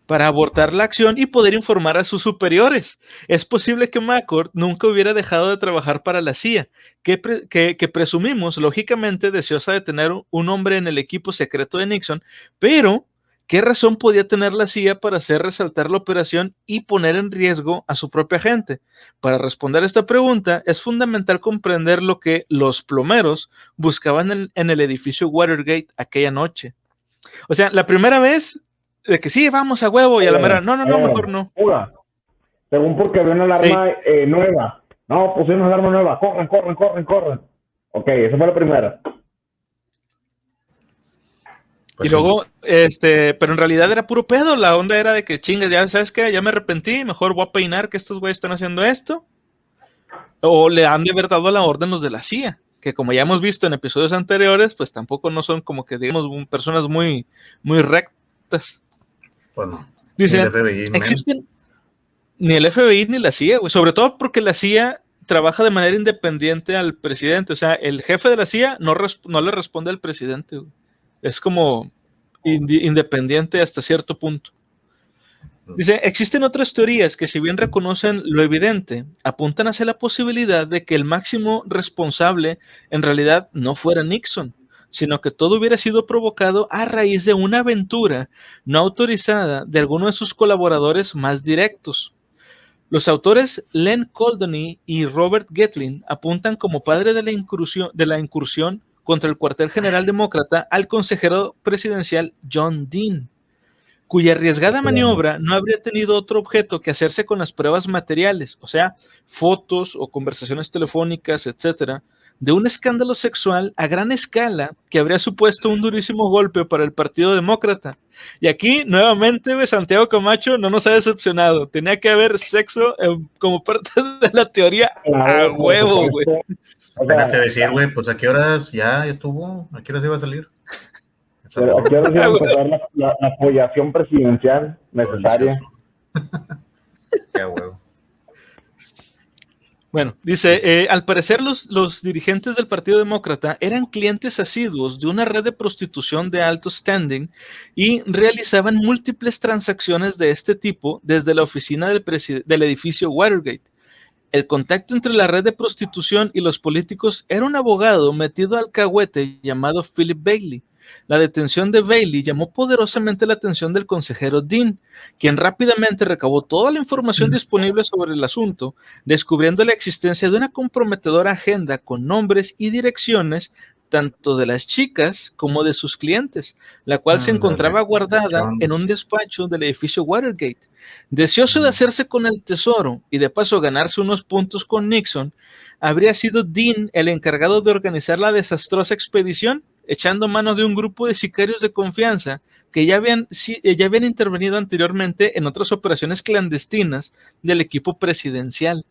Para abortar la acción y poder informar a sus superiores. Es posible que McCord nunca hubiera dejado de trabajar para la CIA, que presumimos, lógicamente, deseosa de tener un hombre en el equipo secreto de Nixon, pero ¿qué razón podía tener la CIA para hacer resaltar la operación y poner en riesgo a su propia gente? Para responder a esta pregunta, es fundamental comprender lo que los plomeros buscaban en el edificio Watergate aquella noche. O sea, la primera vez de que sí, vamos a huevo, y a la mera, no, mejor no. Fuga. Según porque había una Sí. alarma nueva. No, pusieron una alarma nueva. Corren. Ok, esa fue la primera. Pues Y luego, pero en realidad era puro pedo, la onda era de que chingas, ya sabes qué, ya me arrepentí, mejor voy a peinar que estos güeyes están haciendo esto. O le han de haber dado la orden los de la CIA, que como ya hemos visto en episodios anteriores, pues tampoco no son como que digamos personas muy, muy rectas. Pues no. Dice, Ni el FBI, existen ni el FBI ni la CIA, güey, sobre todo porque la CIA trabaja de manera independiente al presidente, o sea, el jefe de la CIA no le responde al presidente, güey. Es como independiente hasta cierto punto. Dice, existen otras teorías que si bien reconocen lo evidente, apuntan hacia la posibilidad de que el máximo responsable en realidad no fuera Nixon, sino que todo hubiera sido provocado a raíz de una aventura no autorizada de alguno de sus colaboradores más directos. Los autores Len Coldoney y Robert Getlin apuntan como padre de la incursión contra el cuartel general demócrata al consejero presidencial John Dean, cuya arriesgada maniobra no habría tenido otro objeto que hacerse con las pruebas materiales, o sea, fotos o conversaciones telefónicas, etcétera, de un escándalo sexual a gran escala que habría supuesto un durísimo golpe para el Partido Demócrata. Y aquí, nuevamente, Santiago Camacho no nos ha decepcionado. Tenía que haber sexo como parte de la teoría a huevo, güey. Dejaste de decir, güey, pues a qué horas ya estuvo, a qué horas iba a salir. Pero aquí ahora sí va a empezar la apoyación presidencial necesaria. Qué huevo. Bueno, dice, al parecer los dirigentes del Partido Demócrata eran clientes asiduos de una red de prostitución de alto standing y realizaban múltiples transacciones de este tipo desde la oficina del edificio Watergate. El contacto entre la red de prostitución y los políticos era un abogado metido al cahuete llamado Philip Bailey. La detención de Bailey llamó poderosamente la atención del consejero Dean, quien rápidamente recabó toda la información disponible sobre el asunto, descubriendo la existencia de una comprometedora agenda con nombres y direcciones tanto de las chicas como de sus clientes, la cual se encontraba guardada en un despacho del edificio Watergate. Deseoso de hacerse con el tesoro y de paso ganarse unos puntos con Nixon, habría sido Dean el encargado de organizar la desastrosa expedición, echando mano de un grupo de sicarios de confianza que ya habían intervenido anteriormente en otras operaciones clandestinas del equipo presidencial.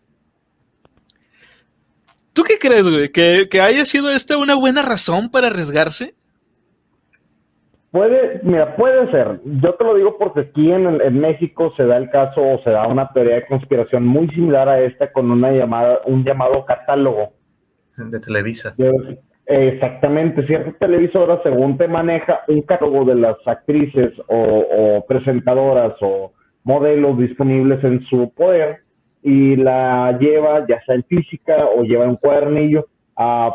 ¿Tú qué crees, güey? ¿Que haya sido esta una buena razón para arriesgarse? Puede ser. Yo te lo digo porque aquí en México se da el caso o se da una teoría de conspiración muy similar a esta con un llamado catálogo. De Televisa. Exactamente. Cierta televisora, según te maneja un catálogo de las actrices o presentadoras o modelos disponibles en su poder y la lleva, ya sea en física o lleva en un cuadernillo, a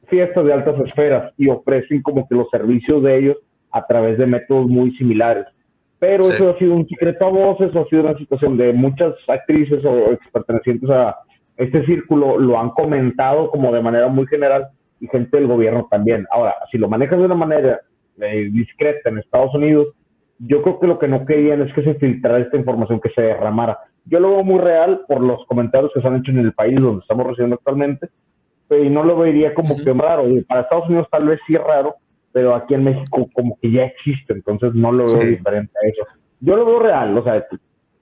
fiestas de altas esferas y ofrecen como que los servicios de ellos a través de métodos muy similares. Pero sí, eso ha sido un secreto a voces, o ha sido una situación de muchas actrices o pertenecientes a este círculo lo han comentado como de manera muy general y gente del gobierno también. Ahora, si lo manejas de una manera discreta en Estados Unidos, yo creo que lo que no querían es que se filtrara esta información, que se derramara. Yo lo veo muy real por los comentarios que se han hecho en el país donde estamos residiendo actualmente, y no lo vería como que raro. Para Estados Unidos tal vez sí es raro, pero aquí en México como que ya existe, entonces no lo veo diferente a eso. Yo lo veo real, o sea,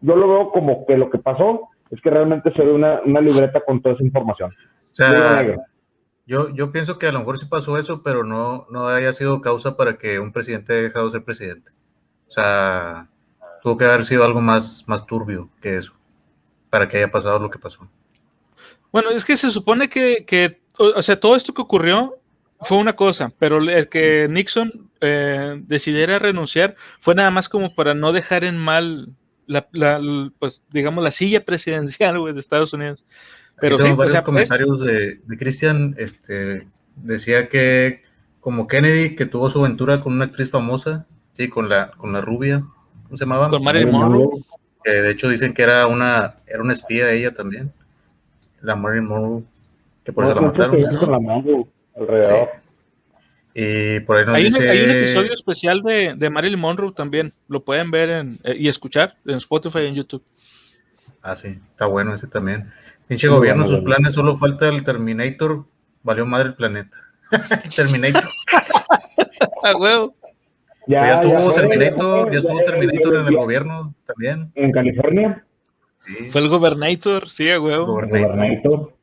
yo lo veo como que lo que pasó es que realmente se ve una libreta con toda esa información. O sea, yo pienso que a lo mejor sí pasó eso, pero no haya sido causa para que un presidente haya dejado de ser presidente. O sea, tuvo que haber sido algo más turbio que eso, para que haya pasado lo que pasó. Bueno, es que se supone que o sea, todo esto que ocurrió fue una cosa, pero el que Nixon decidiera renunciar fue nada más como para no dejar en mal pues digamos la silla presidencial, güey, de Estados Unidos. Pero tengo sí, varios comentarios de Cristian, decía que como Kennedy, que tuvo su aventura con una actriz famosa, sí, con la rubia, ¿cómo se llamaba? Con Marilyn Monroe. De hecho dicen que era una espía ella también, la Marilyn Monroe, que por eso la mataron. Con la Monroe alrededor. Sí. Y por ahí nos dice... Hay un episodio especial de Marilyn Monroe también, lo pueden ver y escuchar en Spotify y en YouTube. Ah, sí, está bueno ese también. Pinche gobierno, sus planes, solo falta el Terminator, valió madre el planeta. Terminator. Ah, huevo. Ya estuvo Terminator en el gobierno también. ¿En California? Sí. Fue el Gobernator, sí, a huevo. Gobernator.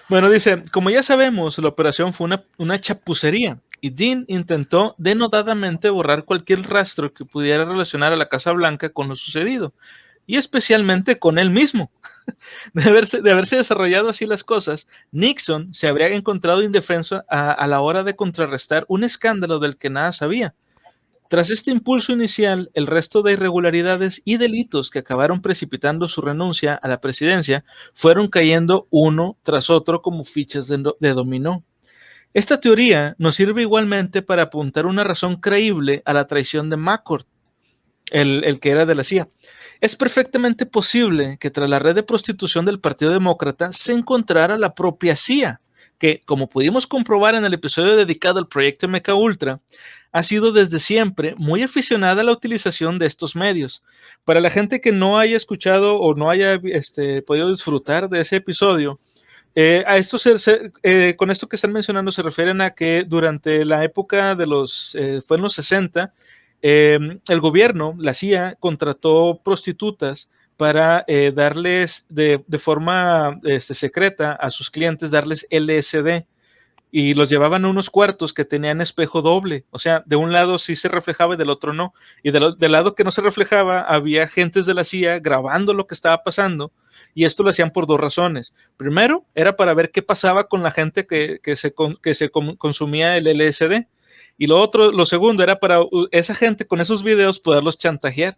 Bueno, dice, como ya sabemos, la operación fue una chapucería y Dean intentó denodadamente borrar cualquier rastro que pudiera relacionar a la Casa Blanca con lo sucedido, y especialmente con él mismo. De haberse desarrollado así las cosas, Nixon se habría encontrado indefenso a la hora de contrarrestar un escándalo del que nada sabía. Tras este impulso inicial, el resto de irregularidades y delitos que acabaron precipitando su renuncia a la presidencia fueron cayendo uno tras otro como fichas de dominó. Esta teoría nos sirve igualmente para apuntar una razón creíble a la traición de McCord, el que era de la CIA. Es perfectamente posible que tras la red de prostitución del Partido Demócrata se encontrara la propia CIA, que, como pudimos comprobar en el episodio dedicado al proyecto MKUltra, ha sido desde siempre muy aficionada a la utilización de estos medios. Para la gente que no haya escuchado o no haya podido disfrutar de ese episodio, con esto que están mencionando se refieren a que durante la época de fue en los 60, el gobierno, la CIA, contrató prostitutas para darles de forma secreta a sus clientes, darles LSD, y los llevaban a unos cuartos que tenían espejo doble, o sea, de un lado sí se reflejaba y del otro no, y del lado que no se reflejaba había agentes de la CIA grabando lo que estaba pasando, y esto lo hacían por dos razones. Primero, era para ver qué pasaba con la gente que se consumía el LSD, y lo segundo era para esa gente con esos videos poderlos chantajear.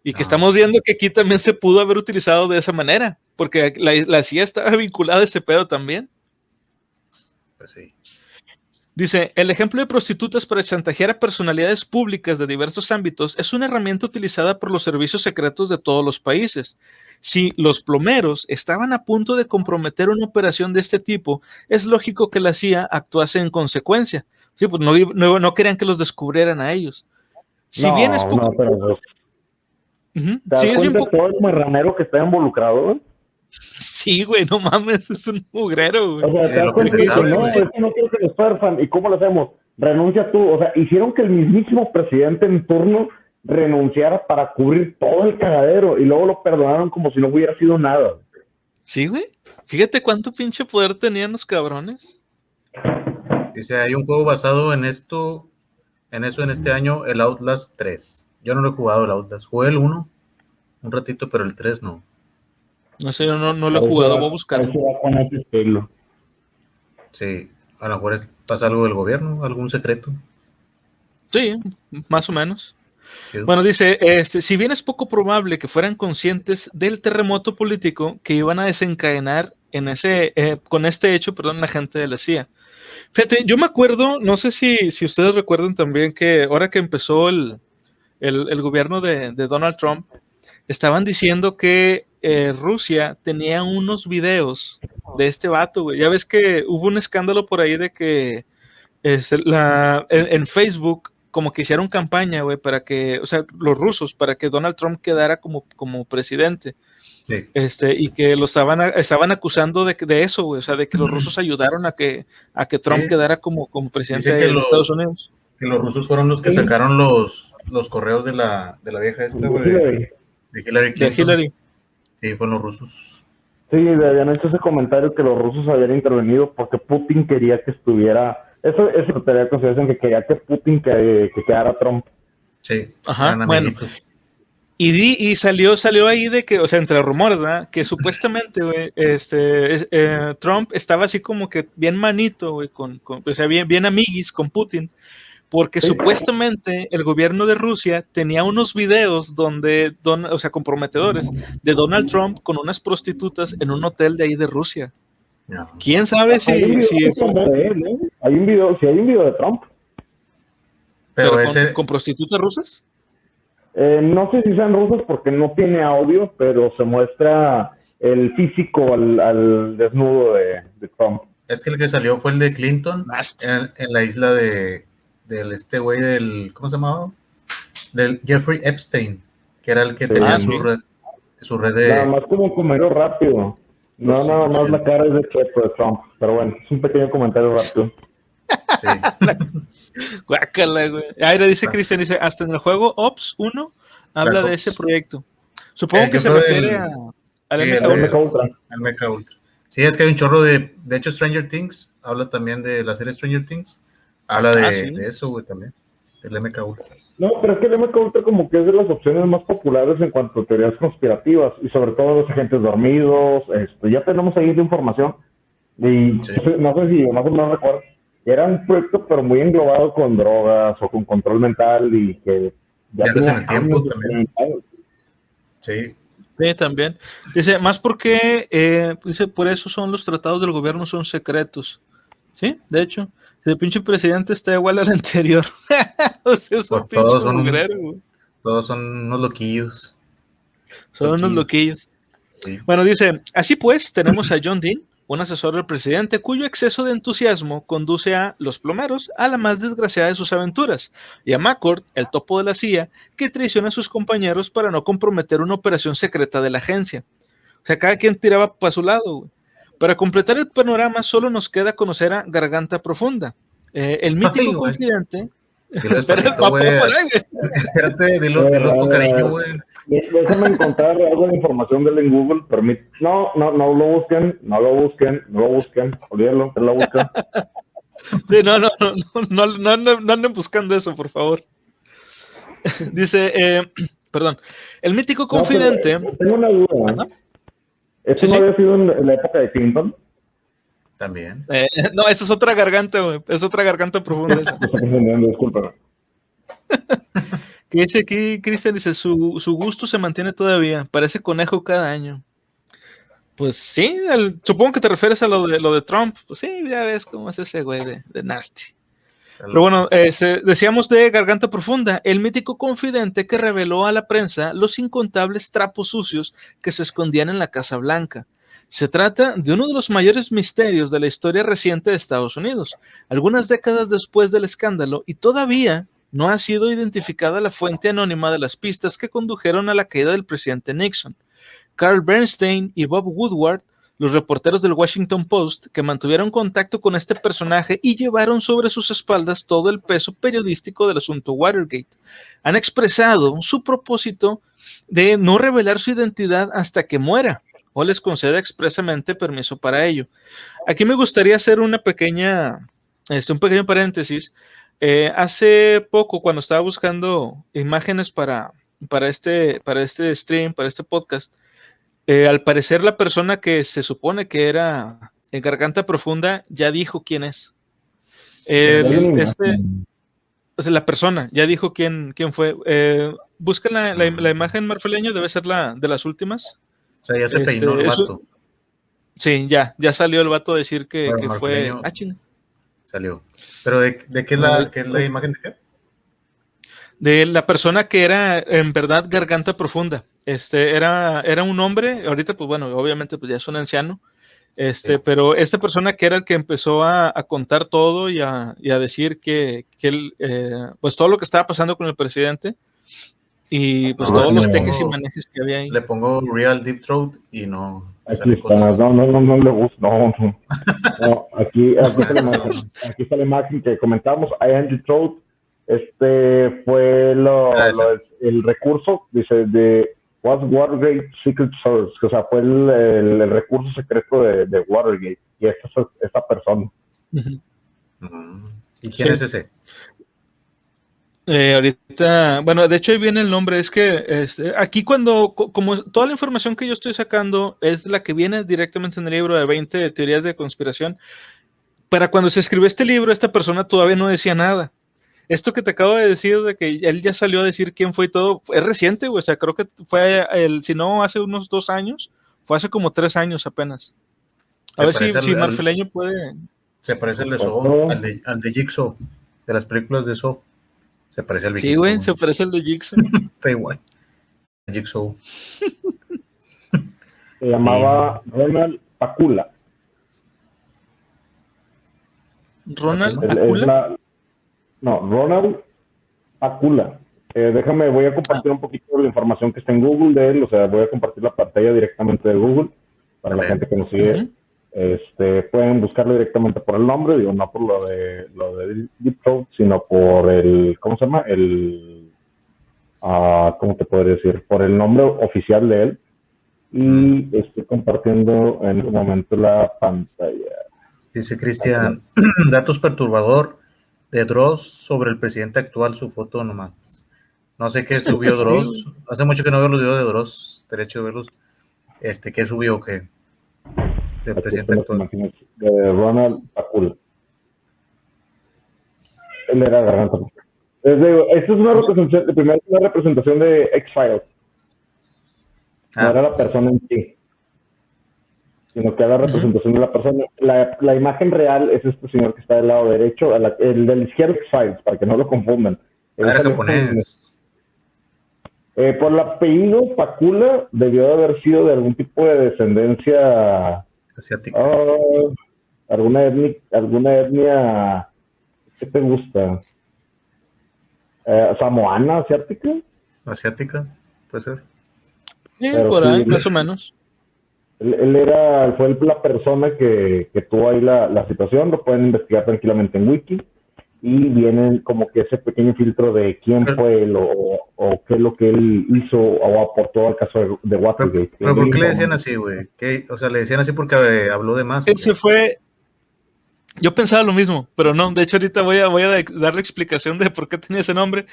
Y que estamos viendo que aquí también se pudo haber utilizado de esa manera, porque la CIA estaba vinculada a ese pedo también. Pues sí. Dice, el ejemplo de prostitutas para chantajear a personalidades públicas de diversos ámbitos es una herramienta utilizada por los servicios secretos de todos los países. Si los plomeros estaban a punto de comprometer una operación de este tipo, es lógico que la CIA actuase en consecuencia. Sí, pues no querían que los descubrieran a ellos. Si bien es poco... pero pues, Ujú, ¿te das sí, es bien cuenta poco... de todo el marranero que está involucrado, güey? Sí, güey, no mames, es un mugrero, güey. O sea, te das lo que cuenta se y dices, sabe, no, güey. es que no quiero que los fuerzan. ¿Y cómo lo hacemos? Renuncia tú. O sea, hicieron que el mismísimo presidente en turno renunciara para cubrir todo el cagadero y luego lo perdonaron como si no hubiera sido nada. Sí, güey. Fíjate cuánto pinche poder tenían los cabrones. Dice, hay un juego basado en esto, en este año, el Outlast 3. Yo no lo he jugado el Outlast. Jugué el 1 un ratito, pero el 3 no. No sé, yo no lo he jugado, voy a buscarlo. Va con ese estilo. Sí, a lo mejor pasa algo del gobierno, algún secreto. Sí, más o menos. Chido. Bueno, dice, si bien es poco probable que fueran conscientes del terremoto político que iban a desencadenar con este hecho, la gente de la CIA. Fíjate, yo me acuerdo, no sé si ustedes recuerdan también que ahora que empezó el gobierno de Donald Trump, estaban diciendo que Rusia tenía unos videos de este vato, güey. Ya ves que hubo un escándalo por ahí de que en Facebook como que hicieron campaña, güey, para que, o sea, los rusos, para que Donald Trump quedara como presidente. Sí. Y que lo estaban acusando de eso, güey, o sea, de que los rusos ayudaron a que Trump quedara como presidente de Estados Unidos. Que los rusos fueron los que sacaron los correos de la vieja esta, güey, de Hillary Clinton. De Hillary. Sí, fueron los rusos. Sí, habían hecho ese comentario que los rusos habían intervenido porque Putin quería que estuviera... Eso tenía consideración que quería que Putin que quedara Trump. Sí, ajá, bueno. Y salió ahí de que, o sea, entre rumores, ¿verdad? Que supuestamente, güey, Trump estaba así como que bien manito, güey, o sea, bien amiguis con Putin, porque supuestamente el gobierno de Rusia tenía unos videos donde, o sea, comprometedores, de Donald Trump con unas prostitutas en un hotel de ahí de Rusia. No. ¿Quién sabe si hay un video de Trump. Pero con prostitutas rusas. No sé si sean rusas porque no tiene audio, pero se muestra el físico al desnudo de Trump. Es que el que salió fue el de Clinton en la isla del güey del, ¿cómo se llamaba? Del Jeffrey Epstein, que era el que tenía su red de... Nada más como comerlo rápido. No, nada más la cara es de cheto de Trump. Pero bueno, es un pequeño comentario rápido. Sí. Guácala, güey. Ahí dice Cristian, dice, hasta en el juego Ops 1 habla de ese proyecto. Supongo que se refiere al MK Ultra. Sí, es que hay un chorro de hecho Stranger Things, habla también de la serie Stranger Things, habla de eso, güey, también, del MK Ultra. No, pero es que el MK Ultra como que es de las opciones más populares en cuanto a teorías conspirativas, y sobre todo los agentes dormidos, ya tenemos ahí de información, y no sé si más o menos recuerdo, era un proyecto pero muy englobado con drogas o con control mental y que ya en el tiempo también. Sí. Sí, también. Dice, más porque, dice, por eso son los tratados del gobierno son secretos. Sí, de hecho, el pinche presidente está igual al anterior. O sea, pues todos son unos loquillos. Son unos loquillos. Sí. Bueno, dice, así pues, tenemos a John Dean, un asesor del presidente cuyo exceso de entusiasmo conduce a los plomeros a la más desgraciada de sus aventuras, y a McCord, el topo de la CIA, que traiciona a sus compañeros para no comprometer una operación secreta de la agencia. O sea, cada quien tiraba para su lado, güey. Para completar el panorama, solo nos queda conocer a Garganta Profunda, el mítico confidente. Espérate, dilo con cariño, güey. Déjame encontrar algo de información de él en Google. No lo busquen, olvídalo, no lo busquen. Sí, no anden buscando eso, por favor. Dice, perdón, el mítico confidente. Tengo una duda. ¿Esto no había sido en la época de Clinton? También. No, esa es otra garganta, güey. Es otra garganta profunda. Discúlpame. Que dice aquí, Cristian, dice, su gusto se mantiene todavía, parece conejo cada año. Pues sí, supongo que te refieres a lo de Trump. Pues sí, ya ves cómo es ese güey de nasty. Pero bueno, decíamos de Garganta Profunda, el mítico confidente que reveló a la prensa los incontables trapos sucios que se escondían en la Casa Blanca. Se trata de uno de los mayores misterios de la historia reciente de Estados Unidos, algunas décadas después del escándalo, y todavía no ha sido identificada la fuente anónima de las pistas que condujeron a la caída del presidente Nixon. Carl Bernstein y Bob Woodward, los reporteros del Washington Post, que mantuvieron contacto con este personaje y llevaron sobre sus espaldas todo el peso periodístico del asunto Watergate, han expresado su propósito de no revelar su identidad hasta que muera, o les conceda expresamente permiso para ello. Aquí me gustaría hacer un pequeño paréntesis. Hace poco, cuando estaba buscando imágenes para este stream, para este podcast, al parecer la persona que se supone que era en Garganta Profunda ya dijo quién es. La persona ya dijo quién fue. Busca la imagen, Marfeleño, debe ser la de las últimas. O sea, ya se peinó el vato. Sí, ya salió el vato a decir que fue... Salió. ¿Pero de qué es la imagen de qué? De la persona que era en verdad Garganta Profunda. Era un hombre, ahorita pues bueno, obviamente pues ya es un anciano, sí. Pero esta persona que era el que empezó a contar todo y a decir que él, pues todo lo que estaba pasando con el presidente y pues todos los tejes y manejes que había ahí. Le pongo Real Deep Throat y no... Aquí está, no le gusta, no, aquí está la imagen que comentábamos, I am Deep Throat. Fue el recurso, dice, de Watergate Secret Source, o sea, fue el recurso secreto de Watergate, y esta persona. ¿Y quién es ese? Ahorita, bueno, de hecho ahí viene el nombre, es que aquí como toda la información que yo estoy sacando es la que viene directamente en el libro de 20 teorías de conspiración, para cuando se escribió este libro, esta persona todavía no decía nada. Esto que te acabo de decir, de que él ya salió a decir quién fue y todo, es reciente, güey. O sea, creo que fue, si no hace unos 2 años, fue hace como 3 años apenas. A ver si Marfeleño puede... Se parece al de Saw, al de Jigsaw, de las películas de Saw. Se parece al viejito. Sí, güey, se parece al de Jigsaw. Está igual. Jigsaw. Se llamaba Ronald Pakula. ¿Ronald Pakula? No, Ronald Pakula. Déjame, voy a compartir un poquito de la información que está en Google de él, o sea, voy a compartir la pantalla directamente de Google para la gente que nos sigue. Pueden buscarlo directamente por el nombre, digo, no por lo de Deep Throat, sino por el, ¿cómo se llama? ¿Cómo te podría decir? Por el nombre oficial de él. Y estoy compartiendo en este momento la pantalla. Dice Cristian, datos perturbador de Dross sobre el presidente actual, su foto nomás. No sé qué subió Dross. Sí. Hace mucho que no veo los videos de Dross. Estaría chido verlos. ¿Qué subió o qué? Del presidente actual. De Ronald Pakula. Él era Garganta. Esta es una representación, primero una representación de X-Files. No era la persona en sí, sino que era la representación de la persona. La imagen real es este señor que está del lado derecho, el de la izquierda X-Files, para que no lo confundan. Era japonés. Por el apellido Pakula debió de haber sido de algún tipo de descendencia asiática. Alguna etnia, ¿qué te gusta? ¿Samoana, asiática? Asiática, puede ser. Sí, por ahí, más o menos. Él fue la persona que tuvo ahí la situación, lo pueden investigar tranquilamente en Wiki, y vienen como que ese pequeño filtro de quién fue él o qué es lo que él hizo o aportó al caso de Watergate. ¿Pero por qué le decían así, güey? O sea, le decían así porque habló de más. Ese fue... Yo pensaba lo mismo, pero no, de hecho ahorita voy a dar la explicación de por qué tenía ese nombre.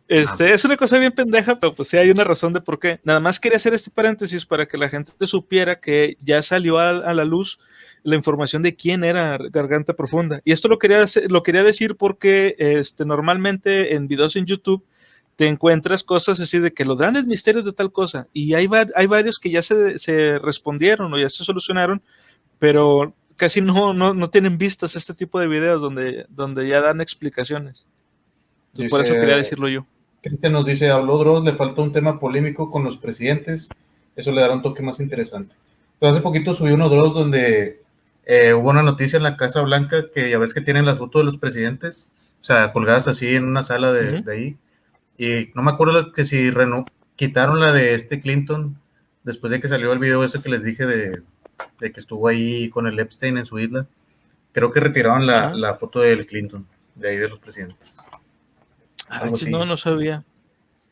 Es una cosa bien pendeja, pero pues sí hay una razón de por qué. Nada más quería hacer este paréntesis para que la gente supiera que ya salió a la luz la información de quién era Garganta Profunda. Y esto lo quería decir porque normalmente en videos en YouTube te encuentras cosas así de que los grandes misterios de tal cosa, y hay varios que ya se respondieron o ya se solucionaron, pero casi no tienen vistas este tipo de videos donde ya dan explicaciones. Entonces, por eso quería decirlo yo. Cristian nos dice, habló Dross, le faltó un tema polémico con los presidentes, eso le dará un toque más interesante. Pero hace poquito subí uno Dross donde hubo una noticia en la Casa Blanca que ya ves que tienen las fotos de los presidentes, o sea, colgadas así en una sala de ahí, y no me acuerdo que si quitaron la de Clinton después de que salió el video ese que les dije de que estuvo ahí con el Epstein en su isla. Creo que retiraron la foto del Clinton, de ahí de los presidentes. No sabía.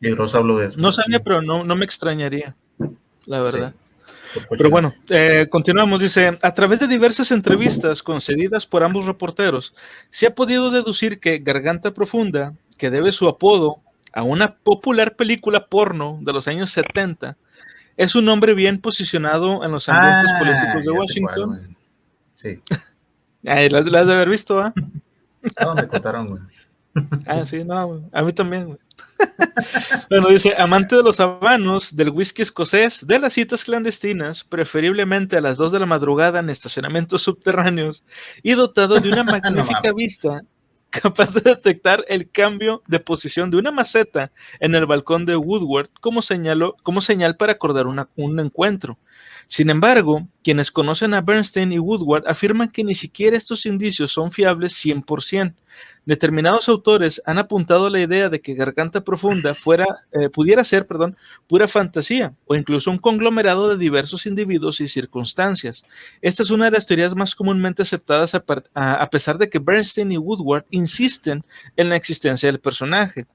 Y Dross habló de eso. No sabía, pero no me extrañaría, la verdad. Sí, pero bueno, continuamos. Dice, a través de diversas entrevistas concedidas por ambos reporteros, se ha podido deducir que Garganta Profunda, que debe su apodo a una popular película porno de los años 70, es un hombre bien posicionado en los ambientes políticos de Washington. Sí. Las de haber visto, ¿ah? No, me contaron, güey. Sí, no, a mí también, güey. Bueno, dice, amante de los habanos, del whisky escocés, de las citas clandestinas, preferiblemente a las 2 de la madrugada en estacionamientos subterráneos, y dotado de una magnífica vista, capaz de detectar el cambio de posición de una maceta en el balcón de Woodward como señal para acordar un encuentro. Sin embargo, quienes conocen a Bernstein y Woodward afirman que ni siquiera estos indicios son fiables 100%. Determinados autores han apuntado a la idea de que Garganta Profunda pudiera ser pura fantasía o incluso un conglomerado de diversos individuos y circunstancias. Esta es una de las teorías más comúnmente aceptadas a pesar de que Bernstein y Woodward insisten en la existencia del personaje.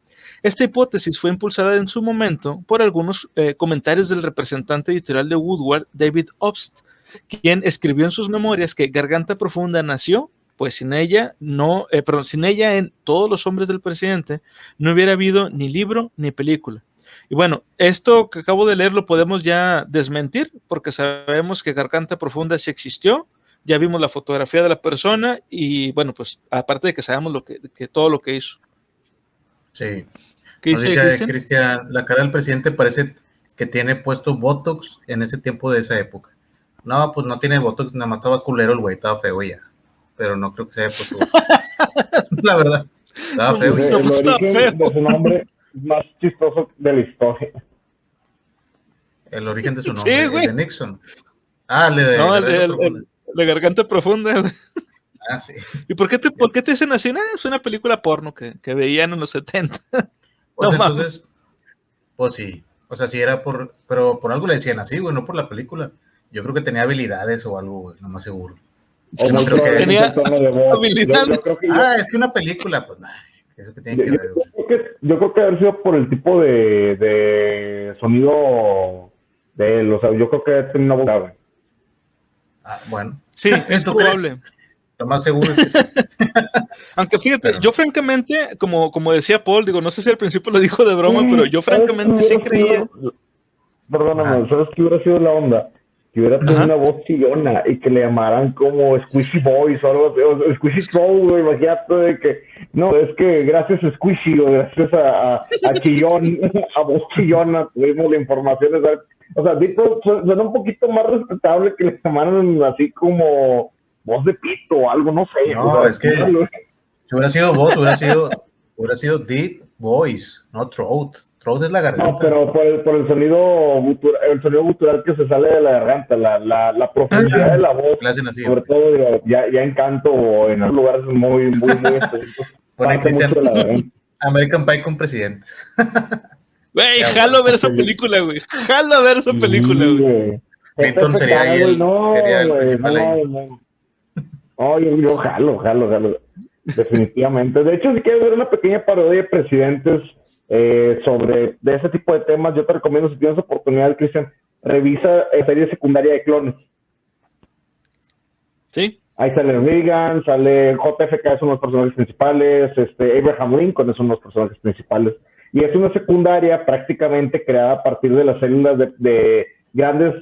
Esta hipótesis fue impulsada en su momento por algunos comentarios del representante editorial de Woodward, David Obst, quien escribió en sus memorias que Garganta Profunda nació, pues sin ella en Todos los hombres del presidente no hubiera habido ni libro ni película. Y bueno, esto que acabo de leer lo podemos ya desmentir, porque sabemos que Garganta Profunda sí existió, ya vimos la fotografía de la persona y bueno, pues aparte de que sabemos todo lo que hizo. Sí. ¿Qué dice Cristian? La cara del presidente parece que tiene puesto Botox en ese tiempo de esa época. No, pues no tiene Botox, nada más estaba culero el güey, estaba feo ya. Pero no creo que se haya puesto la verdad, estaba feo. El origen de su nombre más chistoso de la historia. El origen de su nombre, sí, güey. El de Nixon. El de Garganta Profunda, güey. Sí. ¿Y por qué te dicen así? Es una película porno que veían en los 70. Pues entonces, pues sí. O sea, sí era pero por algo le decían así, güey, no por la película. Yo creo que tenía habilidades o algo, güey, no más seguro. No creo que tenía habilidades. Es que una película, pues nada. Eso que tiene que ver, güey. Yo creo que haber sido por el tipo de sonido de él. O sea, yo creo que tenía una boca, güey. Bueno. Sí, es probable. Lo más seguro es que sí. Aunque fíjate, yo francamente, como decía Paul, no sé si al principio lo dijo de broma, pero yo francamente sí creía. Perdóname, ¿sabes qué hubiera sido la onda? Que hubiera tenido una voz chillona y que le llamaran como Squishy Boys o algo así, o Squishy Troll, güey, imagínate de que, no, es que gracias a Squishy o gracias a chillón, a voz chillona, tuvimos la información, o sea, suena un poquito más respetable que le llamaran así como voz de pito o algo, no sé. No, o sea, es que si hubiera sido voz, hubiera sido deep voice, no throat. Throat es la garganta. No, pero por el sonido gutural que se sale de la garganta, la profundidad de la voz, así, sobre todo ya en canto o en algunos lugares muy específicos. Pone Cristian American Pie con presidentes. Güey, jalo a ver esa película, güey. Jalo a ver esa película, güey. Clinton sería el principal ahí. No, yo jalo. Definitivamente. De hecho, si quieres ver una pequeña parodia de presidentes de ese tipo de temas, yo te recomiendo, si tienes oportunidad, Cristian, revisa la serie secundaria de Clones. Sí. Ahí sale Reagan, sale JFK, es uno de los personajes principales, Abraham Lincoln es uno de los personajes principales. Y es una secundaria prácticamente creada a partir de las células de grandes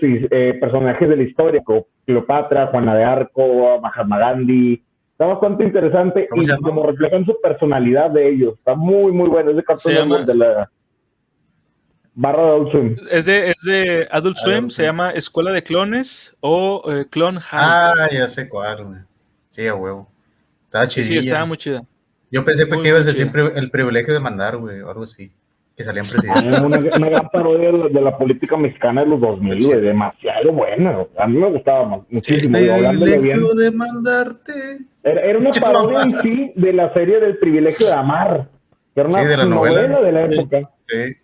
personajes de la historia, como Cleopatra, Juana de Arco, Mahatma Gandhi. Está bastante interesante y como reflejan su personalidad de ellos. Está muy, muy bueno. Es de Cartoon Network Barra de Adult Swim. Es de Adult Swim, se llama Escuela de Clones o Clone High. Ya sé cuál, güey. Sí, a huevo. Estaba chidilla. Sí, estaba muy chida. Yo pensé que ibas a decir el privilegio de mandar, güey, o algo así. Que salían presidentes. Una gran parodia de la política mexicana de los 2000, güey, demasiado buena. A mí me gustaba muchísimo. El privilegio de mandarte. Era una parodia en sí de la serie del privilegio de amar. Que era una de la novela de la época. Sí.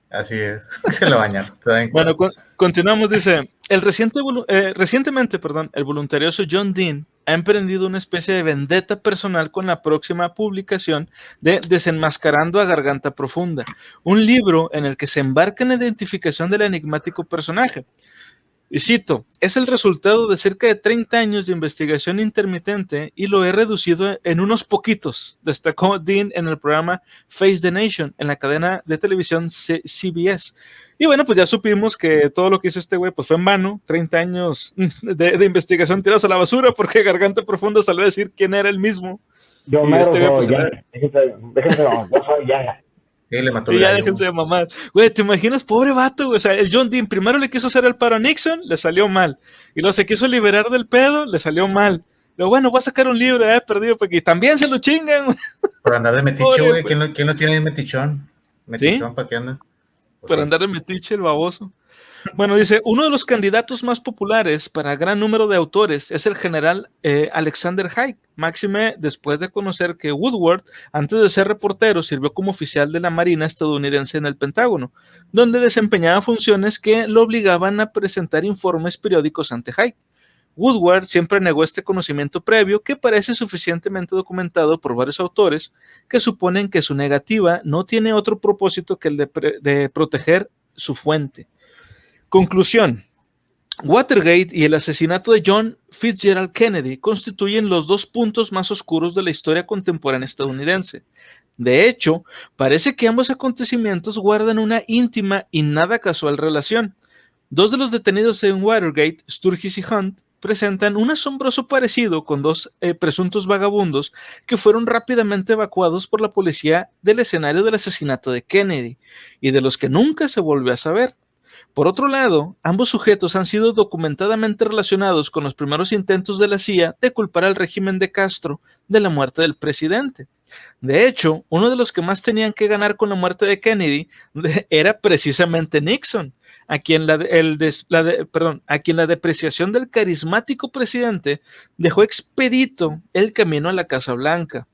Así es, se lo bañaron. Bueno, continuamos, dice, recientemente, el voluntarioso John Dean ha emprendido una especie de vendetta personal con la próxima publicación de Desenmascarando a Garganta Profunda, un libro en el que se embarca en la identificación del enigmático personaje. Y cito, es el resultado de cerca de 30 años de investigación intermitente y lo he reducido en unos poquitos, destacó Dean en el programa Face the Nation en la cadena de televisión CBS. Y bueno, pues ya supimos que todo lo que hizo este güey pues fue en vano, 30 años de investigación tirados a la basura porque Garganta Profunda salió a decir quién era el mismo. Yo me déjense, yo soy ya. Sí, le mató y ya déjense de mamar. Güey, ¿te imaginas? Pobre vato, güey. O sea, el John Dean primero le quiso hacer el paro a Nixon, le salió mal. Y luego se quiso liberar del pedo, le salió mal. Pero bueno, voy a sacar un libro, perdido, porque también se lo chingan, güey. Por andar de metiche, güey. ¿Quién no tiene metichón? ¿Metichón? ¿Sí? ¿Para qué anda? Pues por andar de metiche, el baboso. Bueno, dice, uno de los candidatos más populares para gran número de autores es el general Alexander Haig, máxime después de conocer que Woodward, antes de ser reportero, sirvió como oficial de la Marina estadounidense en el Pentágono, donde desempeñaba funciones que lo obligaban a presentar informes periódicos ante Haig. Woodward siempre negó este conocimiento previo que parece suficientemente documentado por varios autores que suponen que su negativa no tiene otro propósito que el de proteger su fuente. Conclusión. Watergate y el asesinato de John Fitzgerald Kennedy constituyen los dos puntos más oscuros de la historia contemporánea estadounidense. De hecho, parece que ambos acontecimientos guardan una íntima y nada casual relación. Dos de los detenidos en Watergate, Sturgis y Hunt, presentan un asombroso parecido con dos presuntos vagabundos que fueron rápidamente evacuados por la policía del escenario del asesinato de Kennedy y de los que nunca se volvió a saber. Por otro lado, ambos sujetos han sido documentadamente relacionados con los primeros intentos de la CIA de culpar al régimen de Castro de la muerte del presidente. De hecho, uno de los que más tenían que ganar con la muerte de Kennedy era precisamente Nixon, a quien la depreciación del carismático presidente dejó expedito el camino a la Casa Blanca.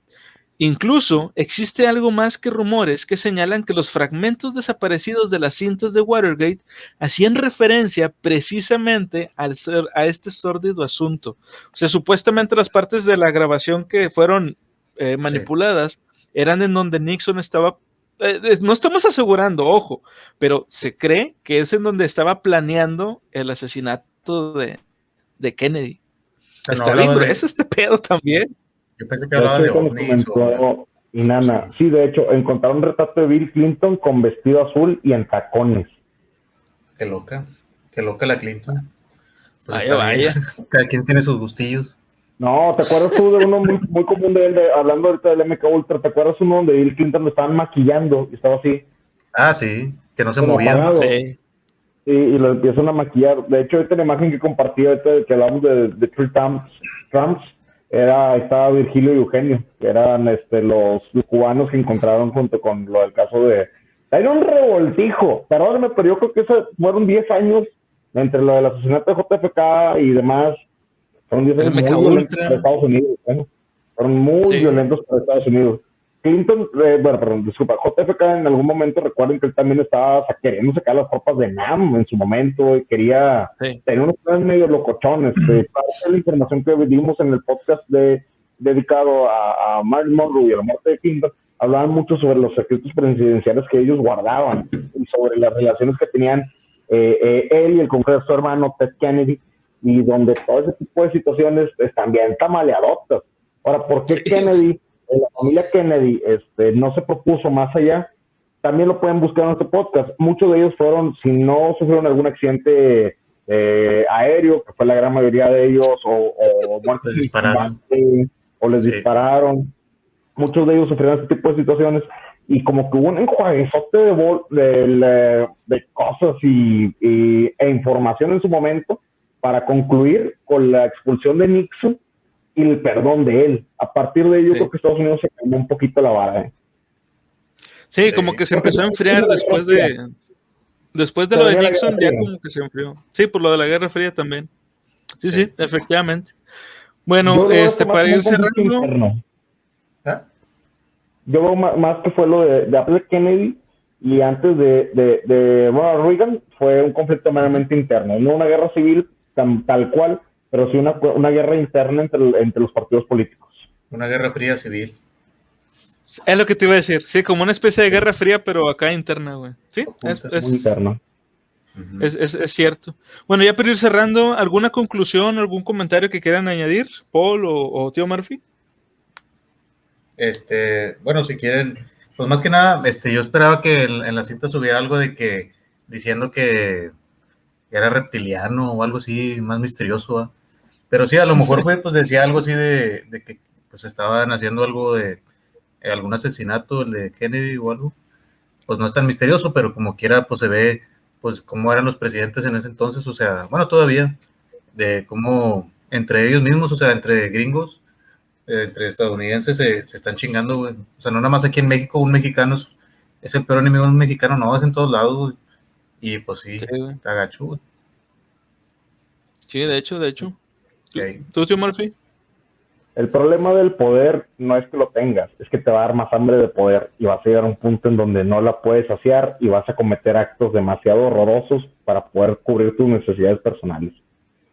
Incluso existe algo más que rumores que señalan que los fragmentos desaparecidos de las cintas de Watergate hacían referencia precisamente a este sórdido asunto. O sea, supuestamente las partes de la grabación que fueron manipuladas eran en donde Nixon estaba, no estamos asegurando, ojo, pero se cree que es en donde estaba planeando el asesinato de Kennedy. Pero está bien grueso este pedo también. Yo pensé que hablaba de ovnis. Inana. Sí, de hecho, encontraron un retrato de Bill Clinton con vestido azul y en tacones. Qué loca la Clinton. Pues vaya. Cada quien tiene sus gustillos. No, ¿te acuerdas tú de uno muy, muy común de él, hablando ahorita del MK Ultra? ¿Te acuerdas uno donde Bill Clinton lo estaban maquillando y estaba así? Ah, sí, que no se movía. Sí. Y lo empiezan a maquillar. De hecho, ahorita la imagen que compartí, ahorita que hablamos de Three Trumps, estaba Virgilio y Eugenio, que eran los cubanos que encontraron junto con lo del caso de... Era un revoltijo, perdóname, pero yo creo que eso fueron 10 años entre lo del asesinato de JFK y demás. Fueron 10 años muy violentos para Estados Unidos. Fueron muy violentos para Estados Unidos. Clinton, JFK en algún momento, recuerden que él también estaba queriendo sacar las tropas de NAM en su momento y quería tener unos planes medio locochones. Parte de la información que dimos en el podcast dedicado a Marilyn Monroe y a la muerte de Clinton, hablaban mucho sobre los secretos presidenciales que ellos guardaban y sobre las relaciones que tenían él y el su hermano Ted Kennedy, y donde todo ese tipo de situaciones están bien tamaleadotas. Ahora, ¿por qué Kennedy? La familia Kennedy no se propuso más allá. También lo pueden buscar en este podcast. Muchos de ellos fueron, si no sufrieron algún accidente aéreo, que fue la gran mayoría de ellos, o muertes les dispararon. Les dispararon. Muchos de ellos sufrieron este tipo de situaciones y como que hubo un enjuaguezote de cosas e información en su momento para concluir con la expulsión de Nixon y el perdón de él. A partir de ello, creo que Estados Unidos se calmó un poquito la vara. Sí, como que se empezó a enfriar después de lo de Nixon, ya como que se enfrió. Sí, por lo de la Guerra Fría también. Sí, efectivamente. Bueno, para ir cerrando. Yo veo más que fue lo de Kennedy, y antes de Ronald Reagan fue un conflicto meramente interno, no una guerra civil tal cual, pero sí una guerra interna entre los partidos políticos. Una guerra fría civil. Es lo que te iba a decir, sí, como una especie de guerra fría, pero acá interna, güey. Sí, es interna. Es cierto. Bueno, ya para ir cerrando, ¿alguna conclusión, algún comentario que quieran añadir, Paul o tío Murphy? Bueno, si quieren, pues más que nada, yo esperaba que en la cinta subiera algo diciendo que era reptiliano o algo así, más misterioso, ¿eh? Pero sí, a lo mejor pues decía algo así de que pues estaban haciendo algo de algún asesinato, el de Kennedy o algo. Pues no es tan misterioso, pero como quiera, pues se ve, pues cómo eran los presidentes en ese entonces, o sea, bueno, todavía, de cómo entre ellos mismos, o sea, entre gringos, entre estadounidenses se están chingando, güey. O sea, no nada más aquí en México, un mexicano es el peor enemigo de un mexicano, no, es en todos lados, güey. Y pues sí, está gacho, güey. Sí, de hecho. ¿Tú, tío Murphy? El problema del poder no es que lo tengas, es que te va a dar más hambre de poder y vas a llegar a un punto en donde no la puedes saciar y vas a cometer actos demasiado horrorosos para poder cubrir tus necesidades personales.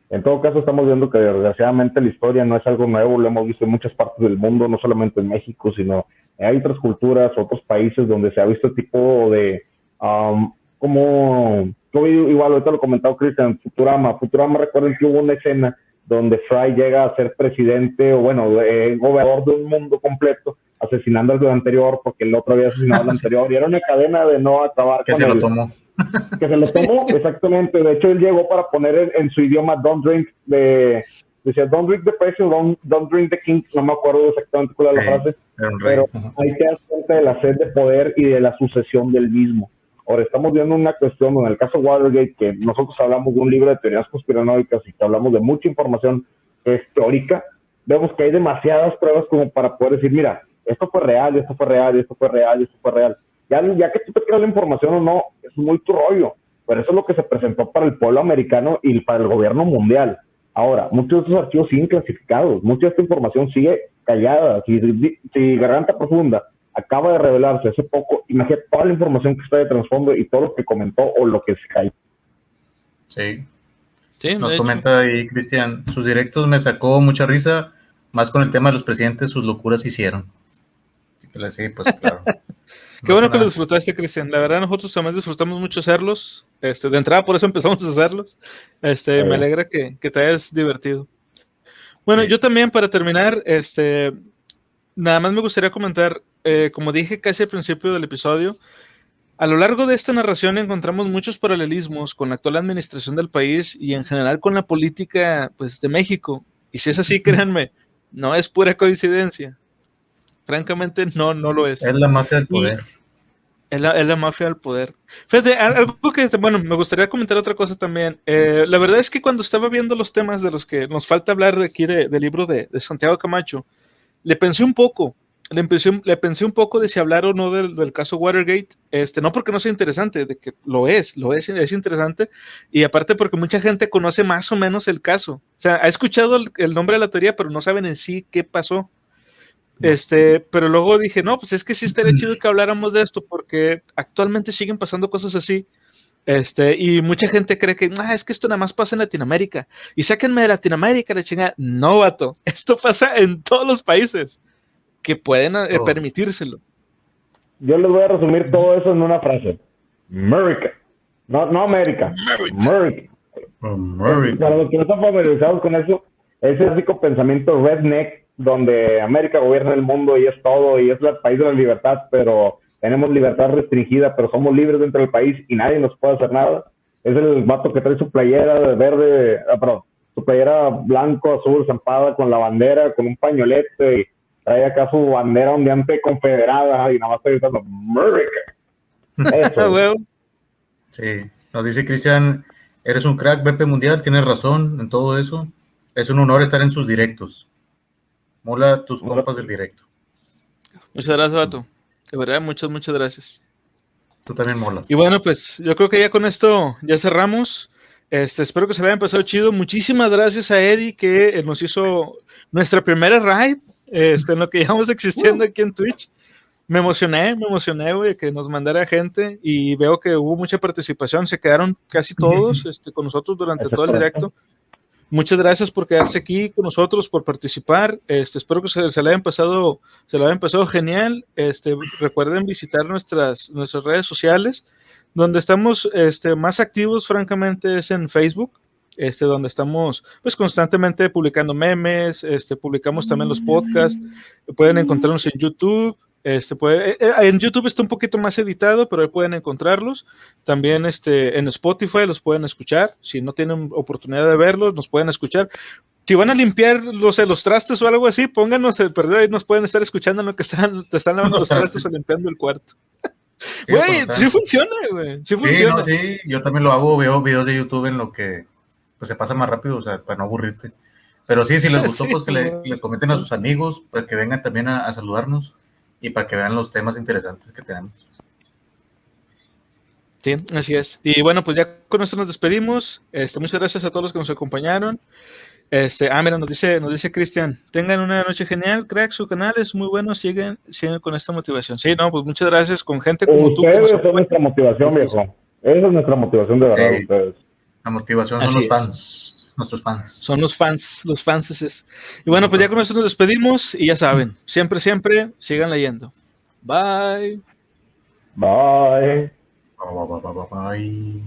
En todo caso, estamos viendo que desgraciadamente la historia no es algo nuevo, lo hemos visto en muchas partes del mundo, no solamente en México, sino hay otras culturas, otros países donde se ha visto este tipo de, como igual ahorita lo ha comentado Cristian, Futurama, recuerden que hubo una escena donde Fry llega a ser presidente, o bueno, gobernador de un mundo completo, asesinando al anterior, porque el otro había asesinado al anterior, y era una cadena de no acabar que con se lo tomó. Que se lo tomó, exactamente. De hecho, él llegó para poner en su idioma Don't Drink decía Don't Drink the President, don't Drink the King, no me acuerdo exactamente cuál era la frase, pero ahí te das cuenta de la sed de poder y de la sucesión del mismo. Ahora estamos viendo una cuestión, en el caso Watergate, que nosotros hablamos de un libro de teorías conspiranoicas y que hablamos de mucha información que es teórica, vemos que hay demasiadas pruebas como para poder decir, mira, esto fue real, esto fue real, esto fue real, esto fue real. Ya que tú te creas la información o no, es muy tu rollo, pero eso es lo que se presentó para el pueblo americano y para el gobierno mundial. Ahora, muchos de estos archivos siguen clasificados, mucha de esta información sigue callada. Si Garganta Profunda acaba de revelarse hace poco, imagínate toda la información que está de trasfondo y todo lo que comentó o lo que se cayó. Sí. Nos comenta ahí Cristian, sus directos me sacó mucha risa, más con el tema de los presidentes, sus locuras hicieron. Sí, pues claro. Qué bueno que lo disfrutaste, Cristian. La verdad, nosotros también disfrutamos mucho hacerlos. De entrada, por eso empezamos a hacerlos. Me alegra que te hayas divertido. Bueno, yo también, para terminar, nada más me gustaría comentar, como dije casi al principio del episodio, a lo largo de esta narración encontramos muchos paralelismos con la actual administración del país y en general con la política, pues, de México. Y si es así, créanme, no es pura coincidencia. Francamente, no lo es. Es la mafia del poder. Es la mafia del poder. Fíjate, algo que, bueno, me gustaría comentar otra cosa también. La verdad es que cuando estaba viendo los temas de los que nos falta hablar de aquí, del libro de Santiago Camacho, le pensé un poco de si hablar o no del caso Watergate, no porque no sea interesante, de que es interesante, y aparte porque mucha gente conoce más o menos el caso. O sea, ha escuchado el nombre de la teoría, pero no saben en sí qué pasó. Pero luego dije, no, pues es que sí estaría chido que habláramos de esto, porque actualmente siguen pasando cosas así, y mucha gente cree que, es que esto nada más pasa en Latinoamérica, y sáquenme de Latinoamérica, la chingada. No, vato, esto pasa en todos los países que pueden permitírselo. Yo les voy a resumir todo eso en una frase. America. No América. America. Para los que no están familiarizados con eso, ese básico pensamiento redneck, donde América gobierna el mundo y es todo, y es el país de la libertad, pero tenemos libertad restringida, pero somos libres dentro del país y nadie nos puede hacer nada. Es el vato que trae su playera de verde, su playera blanco, azul, zampada con la bandera, con un pañolete, y trae acá su bandera ondeante confederada y nada más está gritando America. Eso. Huevo. Sí, nos dice Cristian, eres un crack, Pepe Mundial, tienes razón en todo eso. Es un honor estar en sus directos. Mola tus compas del directo. Muchas gracias, vato. De verdad, muchas gracias. Tú también molas. Y bueno, pues yo creo que ya con esto ya cerramos. Espero que se le haya empezado chido. Muchísimas gracias a Eddie que nos hizo nuestra primera raid en lo que llevamos existiendo aquí en Twitch. Me emocioné, güey, que nos mandara gente y veo que hubo mucha participación. Se quedaron casi todos con nosotros durante todo el directo. Muchas gracias por quedarse aquí con nosotros, por participar. Espero que se le haya empezado genial. Recuerden visitar nuestras redes sociales, donde estamos más activos, francamente, es en Facebook, donde estamos pues constantemente publicando memes, publicamos también los podcasts. Pueden encontrarnos en YouTube. En YouTube está un poquito más editado, pero ahí pueden encontrarlos. También en Spotify los pueden escuchar. Si no tienen oportunidad de verlos, nos pueden escuchar. Si van a limpiar los trastes o algo así, pónganos el perdido, ahí nos pueden estar escuchando en lo que te están lavando los trastes o limpiando el cuarto. Güey, sí funciona, güey. Sí funciona. No, sí, yo también lo hago, veo videos de YouTube en lo que pues se pasa más rápido, o sea, para no aburrirte. Pero sí, si les gustó, pues que les comenten a sus amigos, para que vengan también a saludarnos y para que vean los temas interesantes que tenemos. Sí, así es. Y bueno, pues ya con esto nos despedimos. Muchas gracias a todos los que nos acompañaron. Mira, nos dice Cristian, tengan una noche genial, crack, su canal es muy bueno, siguen con esta motivación. Sí, no, pues muchas gracias con gente como tú. Ustedes son nuestra motivación, viejo. Esa es nuestra motivación de verdad, sí. ustedes. La motivación son los fans, nuestros fans. Son los fans. Y bueno, pues ya con esto nos despedimos y ya saben, siempre, sigan leyendo. Bye. Bye. Bye.